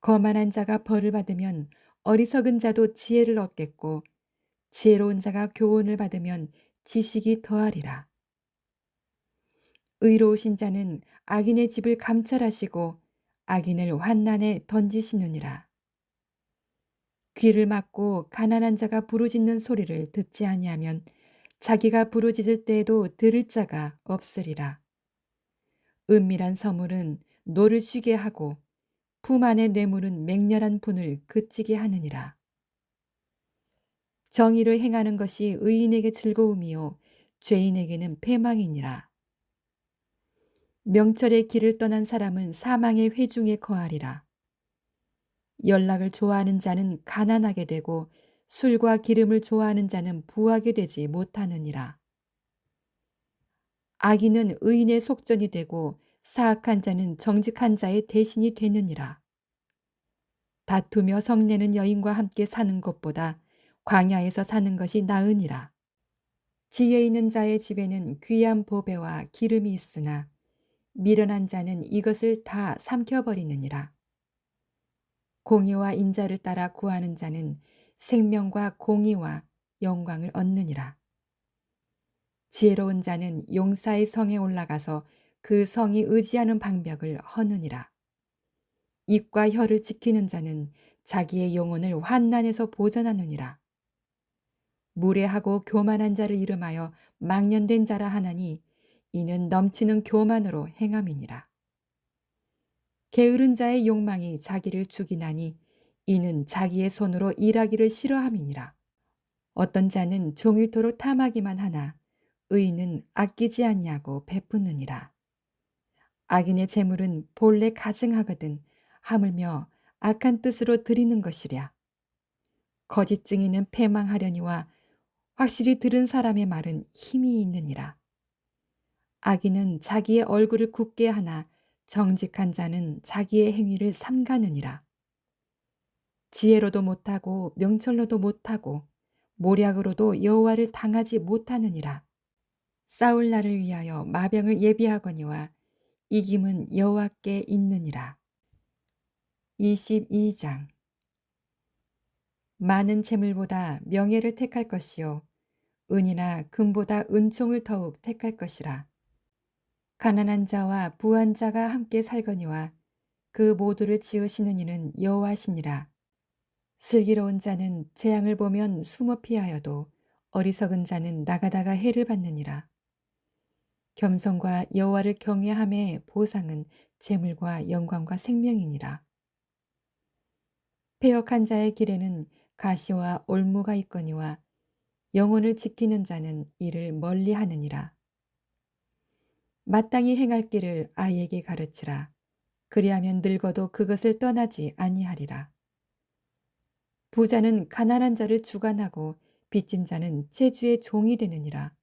[SPEAKER 1] 거만한 자가 벌을 받으면 어리석은 자도 지혜를 얻겠고 지혜로운 자가 교훈을 받으면 지식이 더하리라. 의로우신 자는 악인의 집을 감찰하시고 악인을 환난에 던지시느니라. 귀를 막고 가난한 자가 부르짖는 소리를 듣지 아니하면 자기가 부르짖을 때에도 들을 자가 없으리라. 은밀한 서물은 노를 쉬게 하고 품 안의 뇌물은 맹렬한 분을 그치게 하느니라. 정의를 행하는 것이 의인에게 즐거움이요 죄인에게는 패망이니라. 명철의 길을 떠난 사람은 사망의 회중에 거하리라. 연락을 좋아하는 자는 가난하게 되고 술과 기름을 좋아하는 자는 부하게 되지 못하느니라. 악인은 의인의 속전이 되고 사악한 자는 정직한 자의 대신이 되느니라. 다투며 성내는 여인과 함께 사는 것보다 광야에서 사는 것이 나으니라. 지혜 있는 자의 집에는 귀한 보배와 기름이 있으나 미련한 자는 이것을 다 삼켜버리느니라. 공의와 인자를 따라 구하는 자는 생명과 공의와 영광을 얻느니라. 지혜로운 자는 용사의 성에 올라가서 그 성이 의지하는 방벽을 허느니라. 입과 혀를 지키는 자는 자기의 영혼을 환난에서 보전하느니라. 무례하고 교만한 자를 이름하여 망년된 자라 하나니 이는 넘치는 교만으로 행함이니라. 게으른 자의 욕망이 자기를 죽이나니 이는 자기의 손으로 일하기를 싫어함이니라. 어떤 자는 종일토록 탐하기만 하나 의인은 아끼지 아니하고 베푸느니라. 악인의 재물은 본래 가증하거든 하물며 악한 뜻으로 드리는 것이랴. 거짓 증인은 패망하려니와 확실히 들은 사람의 말은 힘이 있느니라. 악인은 자기의 얼굴을 굽게 하나 정직한 자는 자기의 행위를 삼가느니라. 지혜로도 못하고 명철로도 못하고 모략으로도 여호와를 당하지 못하느니라. 싸울 날을 위하여 마병을 예비하거니와 이김은 여호와께 있느니라. 22장. 많은 재물보다 명예를 택할 것이요 은이나 금보다 은총을 더욱 택할 것이라. 가난한 자와 부한 자가 함께 살거니와 그 모두를 지으시는 이는 여호와시니라. 슬기로운 자는 재앙을 보면 숨어 피하여도 어리석은 자는 나가다가 해를 받느니라. 겸손과 여호와를 경외함의 보상은 재물과 영광과 생명이니라. 패역한 자의 길에는 가시와 올무가 있거니와 영혼을 지키는 자는 이를 멀리하느니라. 마땅히 행할 길을 아이에게 가르치라. 그리하면 늙어도 그것을 떠나지 아니하리라. 부자는 가난한 자를 주관하고 빚진 자는 채주의 종이 되느니라.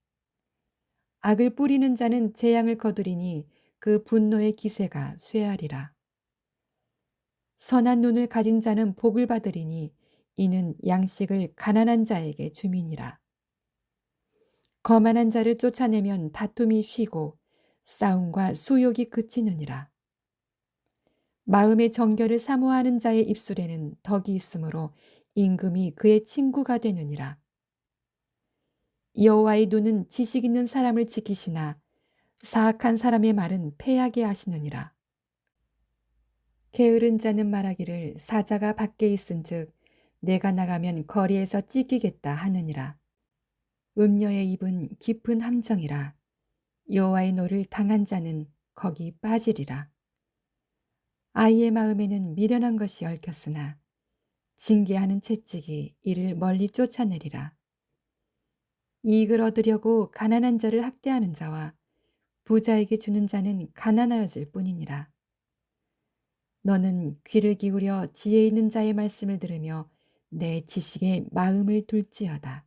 [SPEAKER 1] 악을 뿌리는 자는 재앙을 거두리니 그 분노의 기세가 쇠하리라. 선한 눈을 가진 자는 복을 받으리니 이는 양식을 가난한 자에게 주민이라. 거만한 자를 쫓아내면 다툼이 쉬고 싸움과 수욕이 그치느니라. 마음의 정결을 사모하는 자의 입술에는 덕이 있으므로 임금이 그의 친구가 되느니라. 여호와의 눈은 지식 있는 사람을 지키시나 사악한 사람의 말은 패하게 하시느니라. 게으른 자는 말하기를 사자가 밖에 있은즉 내가 나가면 거리에서 찢기겠다 하느니라. 음녀의 입은 깊은 함정이라. 여호와의 노를 당한 자는 거기 빠지리라. 아이의 마음에는 미련한 것이 얽혔으나 징계하는 채찍이 이를 멀리 쫓아내리라. 이익을 얻으려고 가난한 자를 학대하는 자와 부자에게 주는 자는 가난하여질 뿐이니라. 너는 귀를 기울여 지혜 있는 자의 말씀을 들으며 내 지식에 마음을 둘지어다.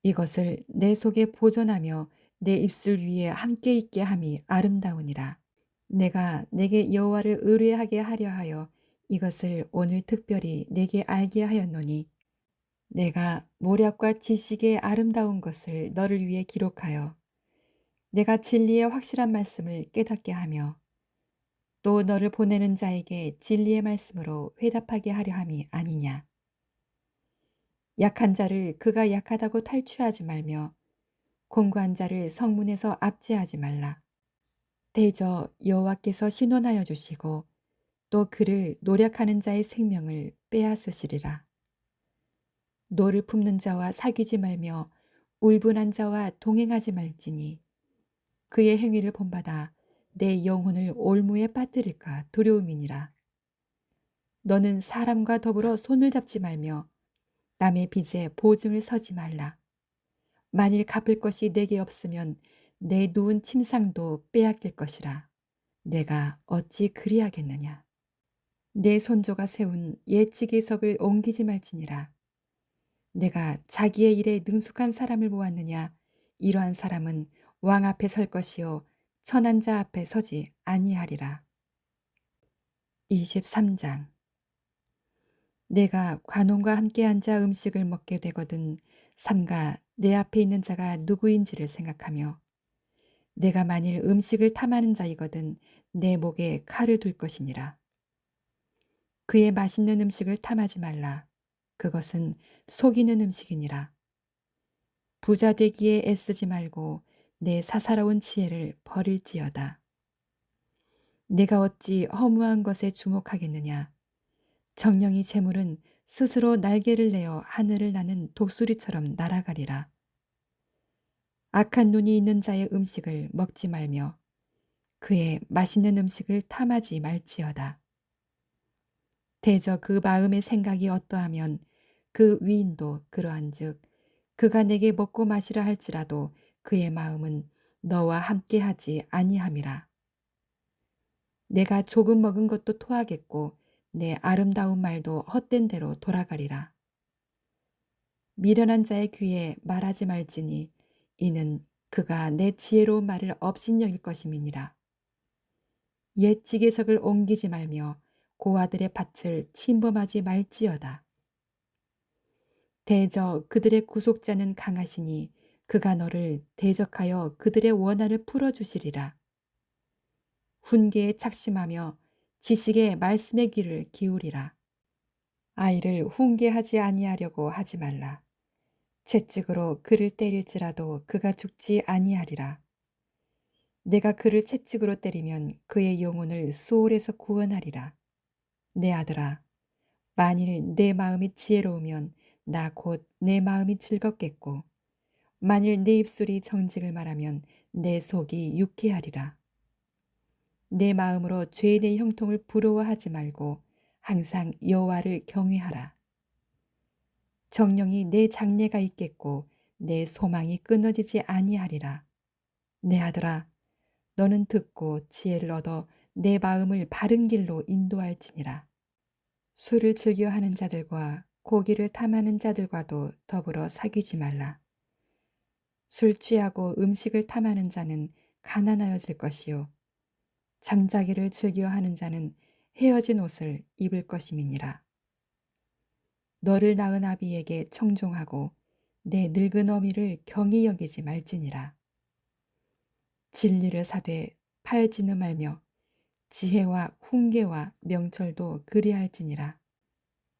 [SPEAKER 1] 이것을 내 속에 보존하며 내 입술 위에 함께 있게 함이 아름다우니라. 내가 내게 여호와를 의뢰하게 하려 하여 이것을 오늘 특별히 내게 알게 하였노니 내가 모략과 지식의 아름다운 것을 너를 위해 기록하여 내가 진리의 확실한 말씀을 깨닫게 하며 또 너를 보내는 자에게 진리의 말씀으로 회답하게 하려 함이 아니냐. 약한 자를 그가 약하다고 탈취하지 말며 공고한 자를 성문에서 압제하지 말라. 대저 여호와께서 신원하여 주시고 또 그를 노력하는 자의 생명을 빼앗으시리라. 노를 품는 자와 사귀지 말며 울분한 자와 동행하지 말지니 그의 행위를 본받아 내 영혼을 올무에 빠뜨릴까 두려움이니라. 너는 사람과 더불어 손을 잡지 말며 남의 빚에 보증을 서지 말라. 만일 갚을 것이 내게 없으면 내 누운 침상도 빼앗길 것이라. 내가 어찌 그리하겠느냐. 내 손조가 세운 예치기석을 옮기지 말지니라. 내가 자기의 일에 능숙한 사람을 보았느냐. 이러한 사람은 왕 앞에 설 것이요 천한 자 앞에 서지 아니하리라. 23장. 내가 관원과 함께 앉아 음식을 먹게 되거든 삼가 내 앞에 있는 자가 누구인지를 생각하며 내가 만일 음식을 탐하는 자이거든 내 목에 칼을 둘 것이니라. 그의 맛있는 음식을 탐하지 말라. 그것은 속이는 음식이니라. 부자 되기에 애쓰지 말고 내 사사로운 지혜를 버릴지어다. 내가 어찌 허무한 것에 주목하겠느냐. 정령이 재물은 스스로 날개를 내어 하늘을 나는 독수리처럼 날아가리라. 악한 눈이 있는 자의 음식을 먹지 말며 그의 맛있는 음식을 탐하지 말지어다. 대저 그 마음의 생각이 어떠하면 그 위인도 그러한즉 그가 내게 먹고 마시라 할지라도 그의 마음은 너와 함께하지 아니함이라. 내가 조금 먹은 것도 토하겠고 내 아름다운 말도 헛된 대로 돌아가리라. 미련한 자의 귀에 말하지 말지니 이는 그가 내 지혜로운 말을 업신여길 것임이니라. 옛 지게석을 옮기지 말며 고아들의 밭을 침범하지 말지어다. 대저 그들의 구속자는 강하시니 그가 너를 대적하여 그들의 원한을 풀어주시리라. 훈계에 착심하며 지식의 말씀의 귀를 기울이라. 아이를 훈계하지 아니하려고 하지 말라. 채찍으로 그를 때릴지라도 그가 죽지 아니하리라. 내가 그를 채찍으로 때리면 그의 영혼을 수올에서 구원하리라. 내 아들아, 만일 내 마음이 지혜로우면 나 곧 내 마음이 즐겁겠고 만일 내 입술이 정직을 말하면 내 속이 유쾌하리라. 내 마음으로 죄인의 형통을 부러워하지 말고 항상 여호와를 경외하라. 정령이 내 장래가 있겠고 내 소망이 끊어지지 아니하리라. 내 아들아, 너는 듣고 지혜를 얻어 내 마음을 바른 길로 인도할지니라. 술을 즐겨하는 자들과 고기를 탐하는 자들과도 더불어 사귀지 말라. 술 취하고 음식을 탐하는 자는 가난하여질 것이요 잠자기를 즐겨하는 자는 헤어진 옷을 입을 것임이니라. 너를 낳은 아비에게 청종하고 내 늙은 어미를 경히 여기지 말지니라. 진리를 사되 팔지는 말며 지혜와 훈계와 명철도 그리할지니라.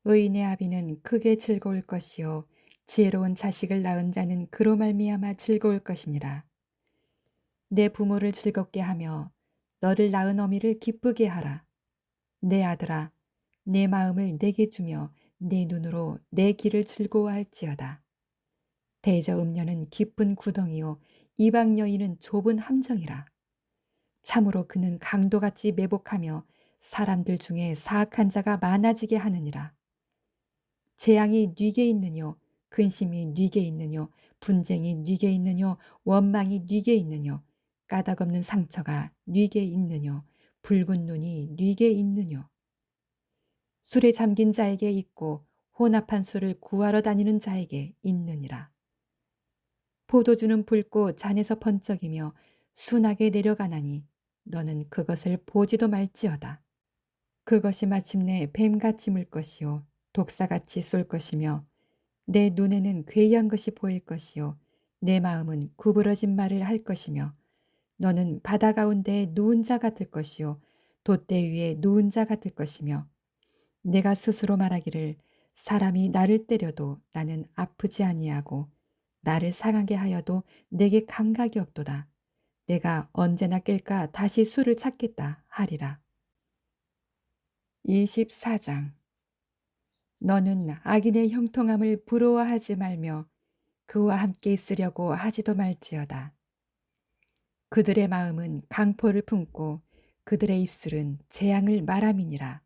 [SPEAKER 1] 의인의 아비는 크게 즐거울 것이요 지혜로운 자식을 낳은 자는 그로 말미암아 즐거울 것이니라. 내 부모를 즐겁게 하며 너를 낳은 어미를 기쁘게 하라. 내 아들아, 내 마음을 내게 주며 내 눈으로 내 길을 즐거워할지어다. 대저 음녀는 깊은 구덩이요 이방 여인은 좁은 함정이라. 참으로 그는 강도같이 매복하며 사람들 중에 사악한 자가 많아지게 하느니라. 재앙이 네게 있느뇨 근심이 네게 있느뇨 분쟁이 네게 있느뇨 원망이 네게 있느뇨 까닭없는 상처가 네게 있느뇨 붉은 눈이 네게 있느뇨 술에 잠긴 자에게 있고 혼합한 술을 구하러 다니는 자에게 있느니라. 포도주는 붉고 잔에서 번쩍이며 순하게 내려가나니 너는 그것을 보지도 말지어다. 그것이 마침내 뱀같이 물 것이요 독사같이 쏠 것이며 내 눈에는 괴이한 것이 보일 것이요 내 마음은 구부러진 말을 할 것이며 너는 바다 가운데 누운 자 같을 것이요 돛대 위에 누운 자 같을 것이며 내가 스스로 말하기를 사람이 나를 때려도 나는 아프지 아니하고 나를 상하게 하여도 내게 감각이 없도다. 내가 언제나 깰까 다시 수를 찾겠다 하리라. 24장. 너는 악인의 형통함을 부러워하지 말며 그와 함께 있으려고 하지도 말지어다. 그들의 마음은 강포를 품고 그들의 입술은 재앙을 말함이니라.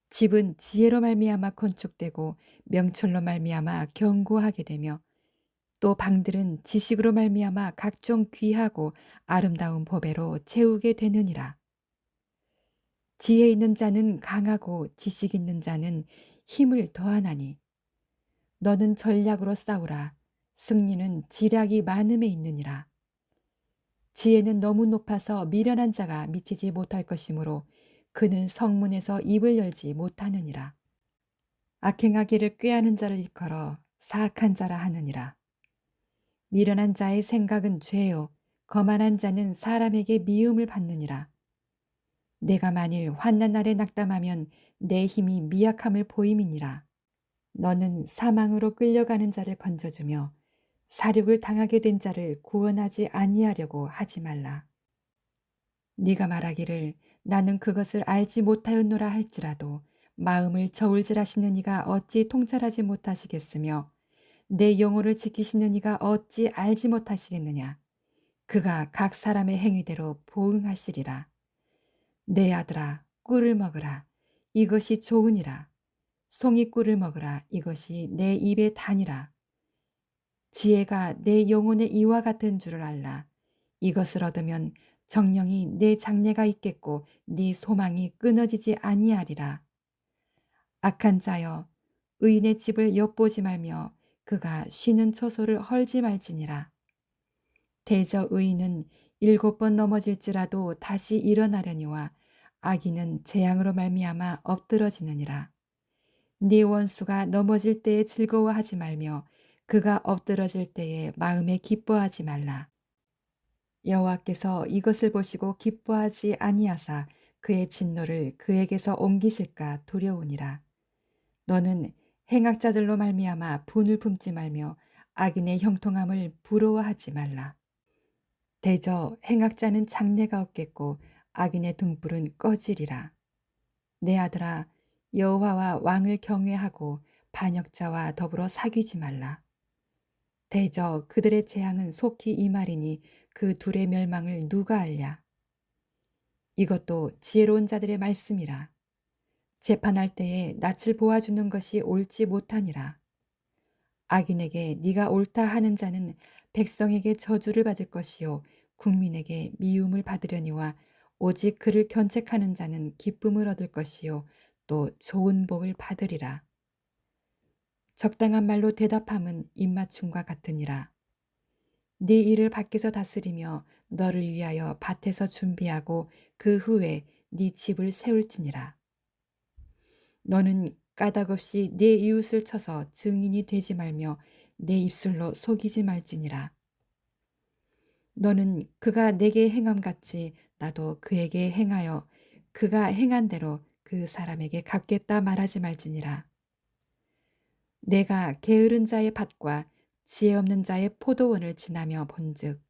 [SPEAKER 1] 집은 지혜로 말미암아 건축되고 명철로 말미암아 견고하게 되며 또 방들은 지식으로 말미암아 각종 귀하고 아름다운 보배로 채우게 되느니라. 지혜 있는 자는 강하고 지식 있는 자는 힘을 더하나니 너는 전략으로 싸우라. 승리는 지략이 많음에 있느니라. 지혜는 너무 높아서 미련한 자가 미치지 못할 것이므로 그는 성문에서 입을 열지 못하느니라. 악행하기를 꾀하는 자를 일컬어 사악한 자라 하느니라. 미련한 자의 생각은 죄요 거만한 자는 사람에게 미움을 받느니라. 내가 만일 환난 날에 낙담하면 내 힘이 미약함을 보임이니라. 너는 사망으로 끌려가는 자를 건져주며 사륙을 당하게 된 자를 구원하지 아니하려고 하지 말라. 네가 말하기를 나는 그것을 알지 못하였노라 할지라도 마음을 저울질하시는 이가 어찌 통찰하지 못하시겠으며 내 영혼을 지키시는 이가 어찌 알지 못하시겠느냐. 그가 각 사람의 행위대로 보응하시리라. 내 아들아 꿀을 먹으라. 이것이 좋으니라. 송이 꿀을 먹으라. 이것이 내 입에 다니라. 지혜가 내 영혼의 이와 같은 줄을 알라. 이것을 얻으면 정령이 내 장래가 있겠고 네 소망이 끊어지지 아니하리라. 악한 자여 의인의 집을 엿보지 말며 그가 쉬는 처소를 헐지 말지니라. 대저 의인은 7번 넘어질지라도 다시 일어나려니와 악인은 재앙으로 말미암아 엎드러지느니라. 네 원수가 넘어질 때에 즐거워하지 말며 그가 엎드러질 때에 마음에 기뻐하지 말라. 여호와께서 이것을 보시고 기뻐하지 아니하사 그의 진노를 그에게서 옮기실까 두려우니라. 너는 행악자들로 말미암아 분을 품지 말며 악인의 형통함을 부러워하지 말라. 대저 행악자는 장래가 없겠고 악인의 등불은 꺼지리라. 내 아들아 여호와와 왕을 경외하고 반역자와 더불어 사귀지 말라. 대저 그들의 재앙은 속히 임하리니 그 둘의 멸망을 누가 알랴. 이것도 지혜로운 자들의 말씀이라. 재판할 때에 낯을 보아주는 것이 옳지 못하니라. 악인에게 네가 옳다 하는 자는 백성에게 저주를 받을 것이요 국민에게 미움을 받으려니와 오직 그를 견책하는 자는 기쁨을 얻을 것이요 또 좋은 복을 받으리라. 적당한 말로 대답함은 입맞춤과 같으니라. 네 일을 밖에서 다스리며 너를 위하여 밭에서 준비하고 그 후에 네 집을 세울지니라. 너는 까닭없이 네 이웃을 쳐서 증인이 되지 말며 내 입술로 속이지 말지니라. 너는 그가 내게 행함같이 나도 그에게 행하여 그가 행한 대로 그 사람에게 갚겠다 말하지 말지니라. 내가 게으른 자의 밭과 지혜 없는 자의 포도원을 지나며 본즉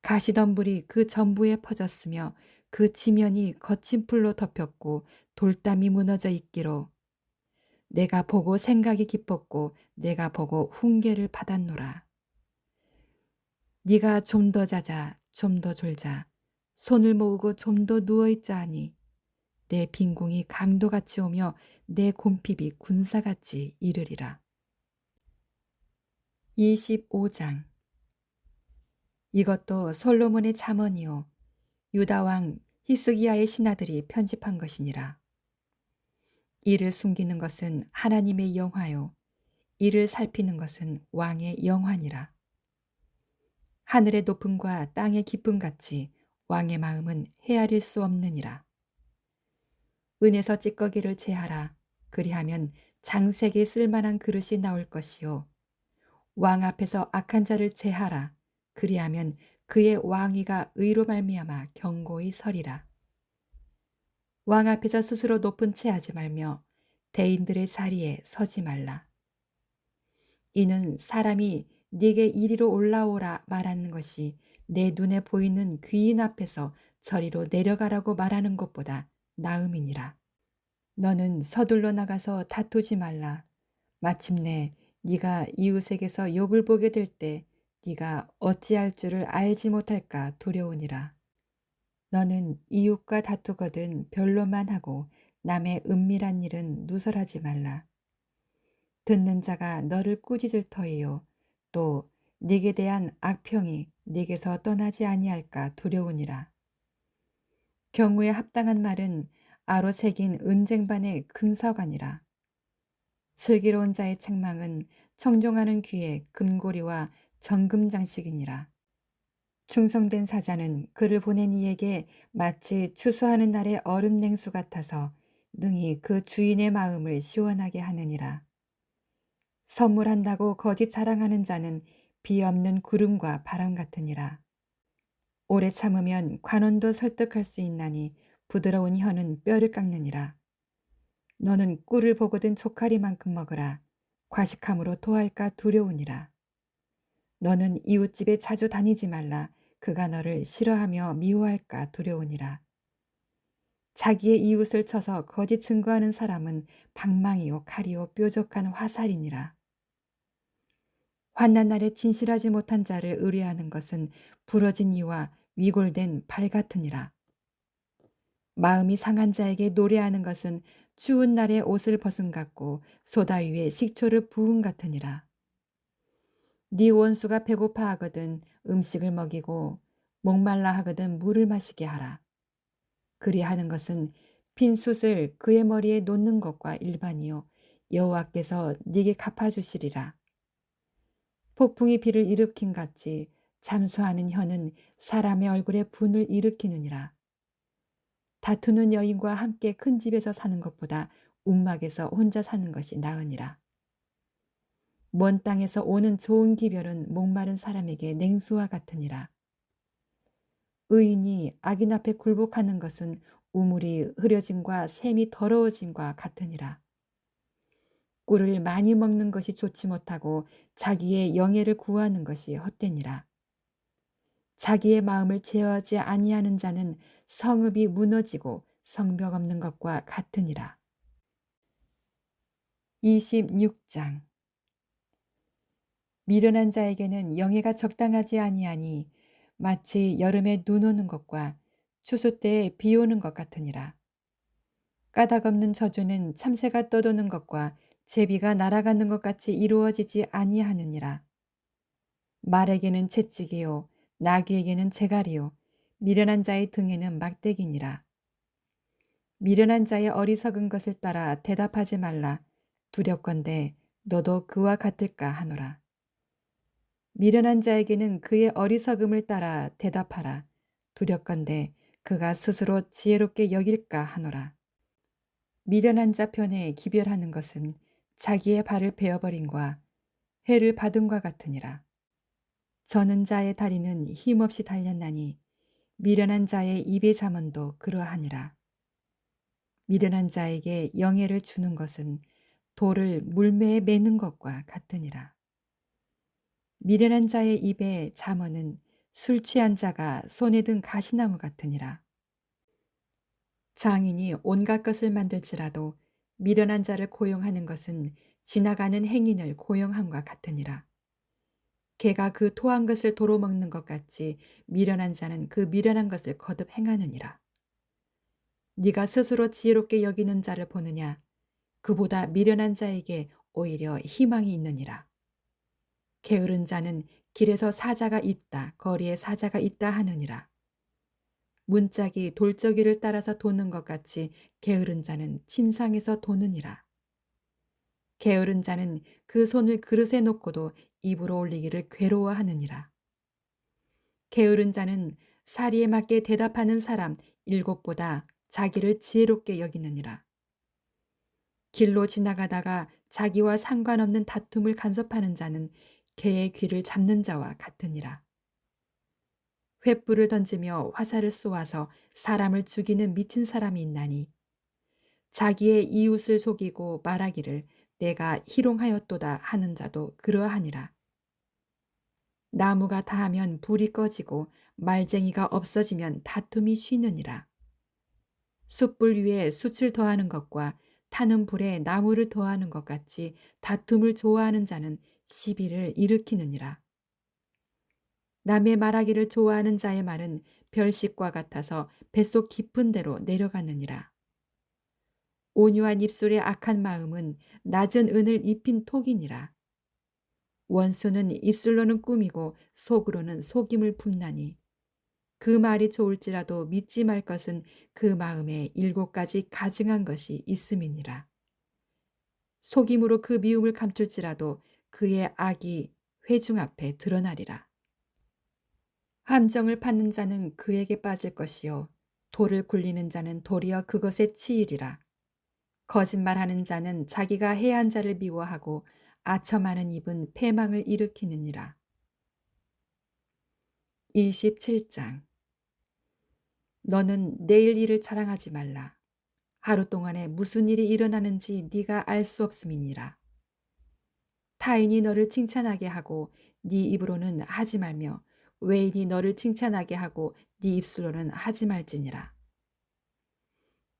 [SPEAKER 1] 가시덤불이 그 전부에 퍼졌으며 그 지면이 거친 풀로 덮였고 돌담이 무너져 있기로 내가 보고 생각이 깊었고 내가 보고 훈계를 받았노라. 네가 좀 더 자자 좀 더 졸자 손을 모으고 좀 더 누워있자 하니 내 빈궁이 강도같이 오며 내 곰핍이 군사같이 이르리라. 25장. 이것도 솔로몬의 잠언이요 유다 왕 히스기야의 신하들이 편집한 것이니라. 이를 숨기는 것은 하나님의 영화요 이를 살피는 것은 왕의 영화니라. 하늘의 높음과 땅의 깊음 같이 왕의 마음은 헤아릴 수 없느니라. 은에서 찌꺼기를 제하라. 그리하면 장색에 쓸만한 그릇이 나올 것이요. 왕 앞에서 악한 자를 제하라. 그리하면 그의 왕위가 의로 말미암아 견고히 서리라. 왕 앞에서 스스로 높은 채 하지 말며 대인들의 자리에 서지 말라. 이는 사람이 네게 이리로 올라오라 말하는 것이 내 눈에 보이는 귀인 앞에서 저리로 내려가라고 말하는 것보다 나음이니라. 너는 서둘러 나가서 다투지 말라. 마침내 네가 이웃에게서 욕을 보게 될 때 네가 어찌할 줄을 알지 못할까 두려우니라. 너는 이웃과 다투거든 변로만 하고 남의 은밀한 일은 누설하지 말라. 듣는 자가 너를 꾸짖을 터이요 또 네게 대한 악평이 네게서 떠나지 아니할까 두려우니라. 경우에 합당한 말은 아로 새긴 은쟁반의 금서관이라. 슬기로운 자의 책망은 청종하는 귀에 금고리와 정금 장식이니라. 충성된 사자는 그를 보낸 이에게 마치 추수하는 날의 얼음 냉수 같아서 능히 그 주인의 마음을 시원하게 하느니라. 선물한다고 거짓 자랑하는 자는 비 없는 구름과 바람 같으니라. 오래 참으면 관원도 설득할 수 있나니 부드러운 혀는 뼈를 깎느니라. 너는 꿀을 보거든 조카리만큼 먹으라. 과식함으로 토할까 두려우니라. 너는 이웃집에 자주 다니지 말라. 그가 너를 싫어하며 미워할까 두려우니라. 자기의 이웃을 쳐서 거짓 증거하는 사람은 방망이요 칼이요 뾰족한 화살이니라. 환난 날에 진실하지 못한 자를 의뢰하는 것은 부러진 이와 위골된 발 같으니라. 마음이 상한 자에게 노래하는 것은 추운 날에 옷을 벗음 같고 소다 위에 식초를 부음 같으니라. 네 원수가 배고파 하거든 음식을 먹이고 목말라 하거든 물을 마시게 하라. 그리하는 것은 핀 숯을 그의 머리에 놓는 것과 일반이요 여호와께서 네게 갚아주시리라. 폭풍이 비를 일으킨 같이 잠수하는 혀는 사람의 얼굴에 분을 일으키느니라. 다투는 여인과 함께 큰 집에서 사는 것보다 움막에서 혼자 사는 것이 나으니라. 먼 땅에서 오는 좋은 기별은 목마른 사람에게 냉수와 같으니라. 의인이 악인 앞에 굴복하는 것은 우물이 흐려짐과 샘이 더러워짐과 같으니라. 꿀을 많이 먹는 것이 좋지 못하고 자기의 영예를 구하는 것이 헛되니라. 자기의 마음을 제어하지 아니하는 자는 성읍이 무너지고 성벽 없는 것과 같으니라. 26장. 미련한 자에게는 영예가 적당하지 아니하니 마치 여름에 눈 오는 것과 추수 때에 비 오는 것 같으니라. 까닭 없는 저주는 참새가 떠도는 것과 제비가 날아가는 것 같이 이루어지지 아니하느니라. 말에게는 채찍이요 나귀에게는 재갈이요 미련한 자의 등에는 막대기니라. 미련한 자의 어리석은 것을 따라 대답하지 말라. 두렵건대 너도 그와 같을까 하노라. 미련한 자에게는 그의 어리석음을 따라 대답하라. 두렵건대 그가 스스로 지혜롭게 여길까 하노라. 미련한 자 편에 기별하는 것은 자기의 발을 베어버린과 해를 받음과 같으니라. 저는 자의 다리는 힘없이 달렸나니 미련한 자의 입의 잠언도 그러하니라. 미련한 자에게 영예를 주는 것은 돌을 물매에 매는 것과 같으니라. 미련한 자의 입에 잠언은 술 취한 자가 손에 든 가시나무 같으니라. 장인이 온갖 것을 만들지라도 미련한 자를 고용하는 것은 지나가는 행인을 고용함과 같으니라. 개가 그 토한 것을 도로 먹는 것 같이 미련한 자는 그 미련한 것을 거듭 행하느니라. 네가 스스로 지혜롭게 여기는 자를 보느냐? 그보다 미련한 자에게 오히려 희망이 있느니라. 게으른 자는 길에서 사자가 있다, 거리에 사자가 있다 하느니라. 문짝이 돌저귀를 따라서 도는 것 같이 게으른 자는 침상에서 도느니라. 게으른 자는 그 손을 그릇에 놓고도 입으로 올리기를 괴로워하느니라. 게으른 자는 사리에 맞게 대답하는 사람 일곱보다 자기를 지혜롭게 여기느니라. 길로 지나가다가 자기와 상관없는 다툼을 간섭하는 자는 개의 귀를 잡는 자와 같으니라. 횃불을 던지며 화살을 쏘아서 사람을 죽이는 미친 사람이 있나니 자기의 이웃을 속이고 말하기를 내가 희롱하였도다 하는 자도 그러하니라. 나무가 다하면 불이 꺼지고 말쟁이가 없어지면 다툼이 쉬느니라. 숯불 위에 숯을 더하는 것과 타는 불에 나무를 더하는 것 같이 다툼을 좋아하는 자는 시비를 일으키느니라. 남의 말하기를 좋아하는 자의 말은 별식과 같아서 뱃속 깊은 데로 내려가느니라. 온유한 입술의 악한 마음은 낮은 은을 입힌 톡이니라. 원수는 입술로는 꾸미고 속으로는 속임을 품나니 그 말이 좋을지라도 믿지 말 것은 그 마음에 7가지 가증한 것이 있음이니라. 속임으로 그 미움을 감출지라도 그의 악이 회중 앞에 드러나리라. 함정을 받는 자는 그에게 빠질 것이요 돌을 굴리는 자는 도리어 그것에 치이리라. 거짓말하는 자는 자기가 해한 자를 미워하고 아첨하는 입은 패망을 일으키느니라. 27장. 너는 내일 일을 자랑하지 말라. 하루 동안에 무슨 일이 일어나는지 네가 알 수 없음이니라. 타인이 너를 칭찬하게 하고 네 입으로는 하지 말며 외인이 너를 칭찬하게 하고 네 입술로는 하지 말지니라.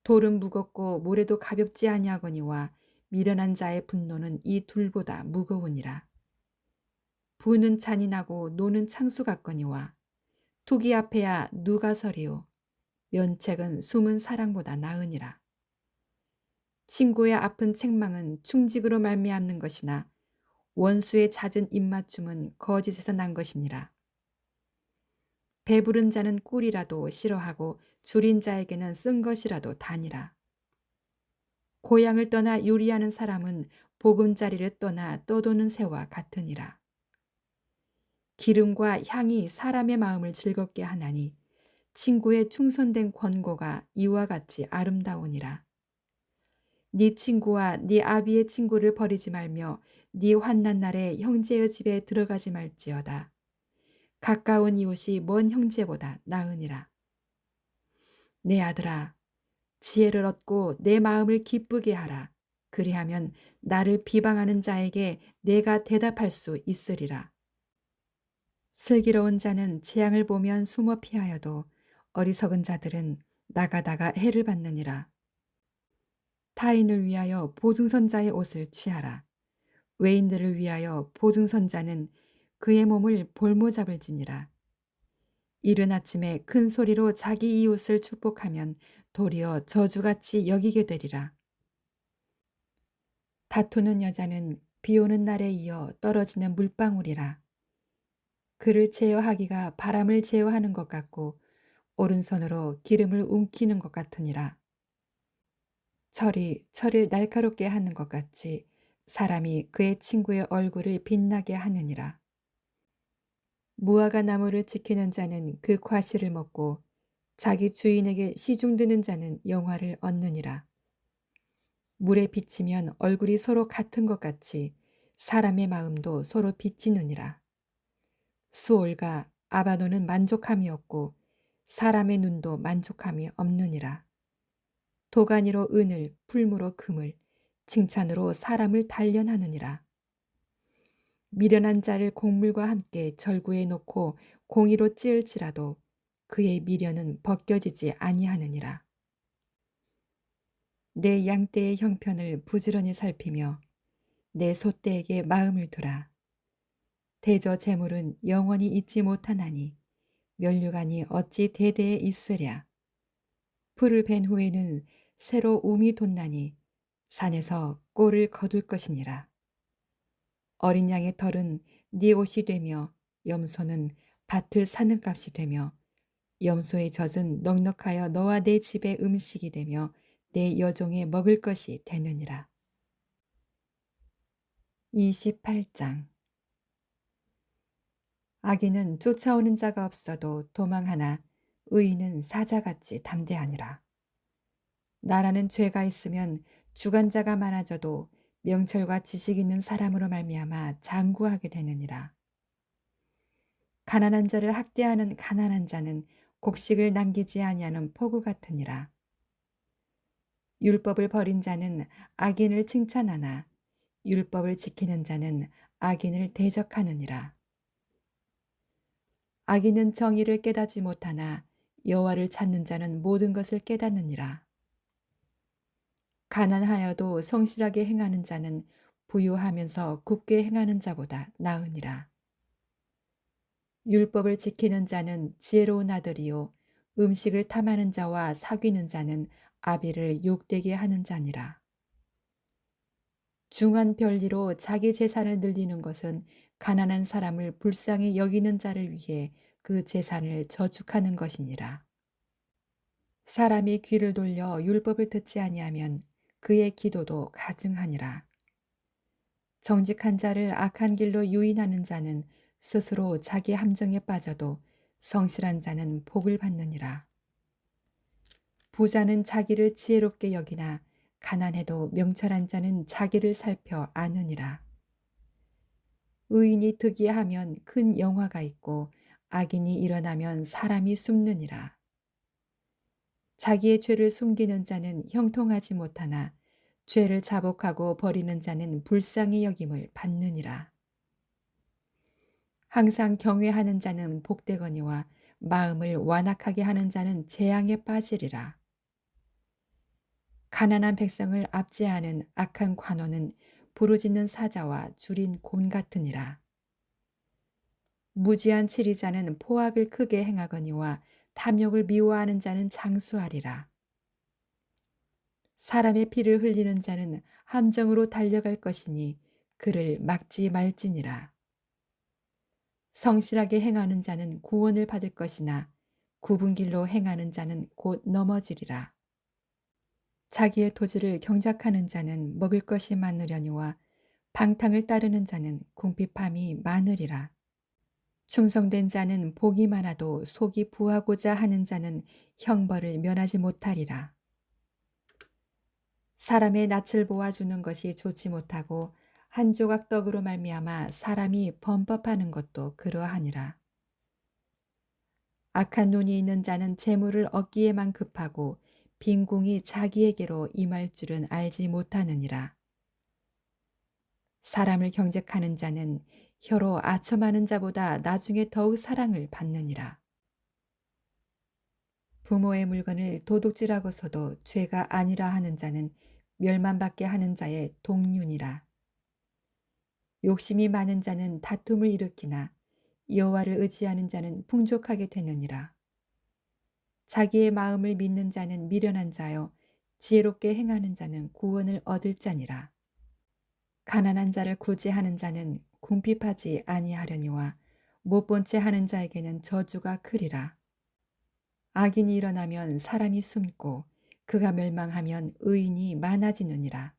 [SPEAKER 1] 돌은 무겁고 모래도 가볍지 아니하거니와 미련한 자의 분노는 이 둘보다 무거우니라. 부는 잔인하고 노는 창수 같거니와 투기 앞에야 누가 서리요 면책은 숨은 사랑보다 나으니라. 친구의 아픈 책망은 충직으로 말미암는 것이나 원수의 잦은 입맞춤은 거짓에서 난 것이니라. 배부른 자는 꿀이라도 싫어하고 줄인 자에게는 쓴 것이라도 다니라. 고향을 떠나 요리하는 사람은 보금자리를 떠나 떠도는 새와 같으니라. 기름과 향이 사람의 마음을 즐겁게 하나니 친구의 충성된 권고가 이와 같이 아름다우니라. 네 친구와 네 아비의 친구를 버리지 말며 네 환난 날에 형제의 집에 들어가지 말지어다. 가까운 이웃이 먼 형제보다 나으니라. 내 아들아, 지혜를 얻고 내 마음을 기쁘게 하라. 그리하면 나를 비방하는 자에게 내가 대답할 수 있으리라. 슬기로운 자는 재앙을 보면 숨어 피하여도 어리석은 자들은 나가다가 해를 받느니라. 타인을 위하여 보증선자의 옷을 취하라. 외인들을 위하여 보증선자는 그의 몸을 볼모잡을지니라. 이른 아침에 큰 소리로 자기 이웃을 축복하면 도리어 저주같이 여기게 되리라. 다투는 여자는 비 오는 날에 이어 떨어지는 물방울이라. 그를 제어하기가 바람을 제어하는 것 같고 오른손으로 기름을 움키는 것 같으니라. 철을 날카롭게 하는 것 같이 사람이 그의 친구의 얼굴을 빛나게 하느니라. 무화과 나무를 지키는 자는 그 과실을 먹고 자기 주인에게 시중드는 자는 영화를 얻느니라. 물에 비치면 얼굴이 서로 같은 것 같이 사람의 마음도 서로 비치느니라. 수올과 아바노는 만족함이 없고 사람의 눈도 만족함이 없느니라. 도가니로 은을, 풀무로 금을, 칭찬으로 사람을 단련하느니라. 미련한 자를 곡물과 함께 절구에 놓고 공의로 찌을지라도 그의 미련은 벗겨지지 아니하느니라. 내 양떼의 형편을 부지런히 살피며 내 소떼에게 마음을 두라. 대저 재물은 영원히 잊지 못하나니 면류관이 어찌 대대에 있으랴. 풀을 벤 후에는 새로 움이 돋나니 산에서 꼴을 거둘 것이니라. 어린 양의 털은 네 옷이 되며 염소는 밭을 사는 값이 되며 염소의 젖은 넉넉하여 너와 내 집의 음식이 되며 내 여종의 먹을 것이 되느니라. 28장. 악인은 쫓아오는 자가 없어도 도망하나 의인은 사자같이 담대하니라. 나라는 죄가 있으면 주관자가 많아져도 명철과 지식 있는 사람으로 말미암아 장구하게 되느니라. 가난한 자를 학대하는 가난한 자는 곡식을 남기지 아니하는 포구 같으니라. 율법을 버린 자는 악인을 칭찬하나 율법을 지키는 자는 악인을 대적하느니라. 악인은 정의를 깨닫지 못하나 여호와를 찾는 자는 모든 것을 깨닫느니라. 가난하여도 성실하게 행하는 자는 부유하면서 굳게 행하는 자보다 나으니라. 율법을 지키는 자는 지혜로운 아들이요 음식을 탐하는 자와 사귀는 자는 아비를 욕되게 하는 자니라. 중한 별리로 자기 재산을 늘리는 것은 가난한 사람을 불쌍히 여기는 자를 위해 그 재산을 저축하는 것이니라. 사람이 귀를 돌려 율법을 듣지 아니하면 그의 기도도 가증하니라. 정직한 자를 악한 길로 유인하는 자는 스스로 자기 함정에 빠져도 성실한 자는 복을 받느니라. 부자는 자기를 지혜롭게 여기나 가난해도 명철한 자는 자기를 살펴 아느니라. 의인이 득이하면 큰 영화가 있고 악인이 일어나면 사람이 숨느니라. 자기의 죄를 숨기는 자는 형통하지 못하나 죄를 자복하고 버리는 자는 불쌍히 여김을 받느니라. 항상 경외하는 자는 복되거니와 마음을 완악하게 하는 자는 재앙에 빠지리라. 가난한 백성을 압제하는 악한 관원은 부르짖는 사자와 줄인 곤 같으니라. 무지한 치리자는 포악을 크게 행하거니와 탐욕을 미워하는 자는 장수하리라. 사람의 피를 흘리는 자는 함정으로 달려갈 것이니 그를 막지 말지니라. 성실하게 행하는 자는 구원을 받을 것이나 굽은 길로 행하는 자는 곧 넘어지리라. 자기의 토지를 경작하는 자는 먹을 것이 많으려니와 방탕을 따르는 자는 궁핍함이 많으리라. 충성된 자는 복이 많아도 속이 부하고자 하는 자는 형벌을 면하지 못하리라. 사람의 낯을 보아주는 것이 좋지 못하고 한 조각 떡으로 말미암아 사람이 범법하는 것도 그러하니라. 악한 눈이 있는 자는 재물을 얻기에만 급하고 빈궁이 자기에게로 임할 줄은 알지 못하느니라. 사람을 경쟁하는 자는 혀로 아첨하는 자보다 나중에 더욱 사랑을 받느니라. 부모의 물건을 도둑질하고서도 죄가 아니라 하는 자는 멸망받게 하는 자의 동륜이라. 욕심이 많은 자는 다툼을 일으키나 여호와를 의지하는 자는 풍족하게 되느니라. 자기의 마음을 믿는 자는 미련한 자요 지혜롭게 행하는 자는 구원을 얻을 자니라. 가난한 자를 구제하는 자는 궁핍하지 아니하려니와 못 본 채 하는 자에게는 저주가 크리라. 악인이 일어나면 사람이 숨고 그가 멸망하면 의인이 많아지느니라.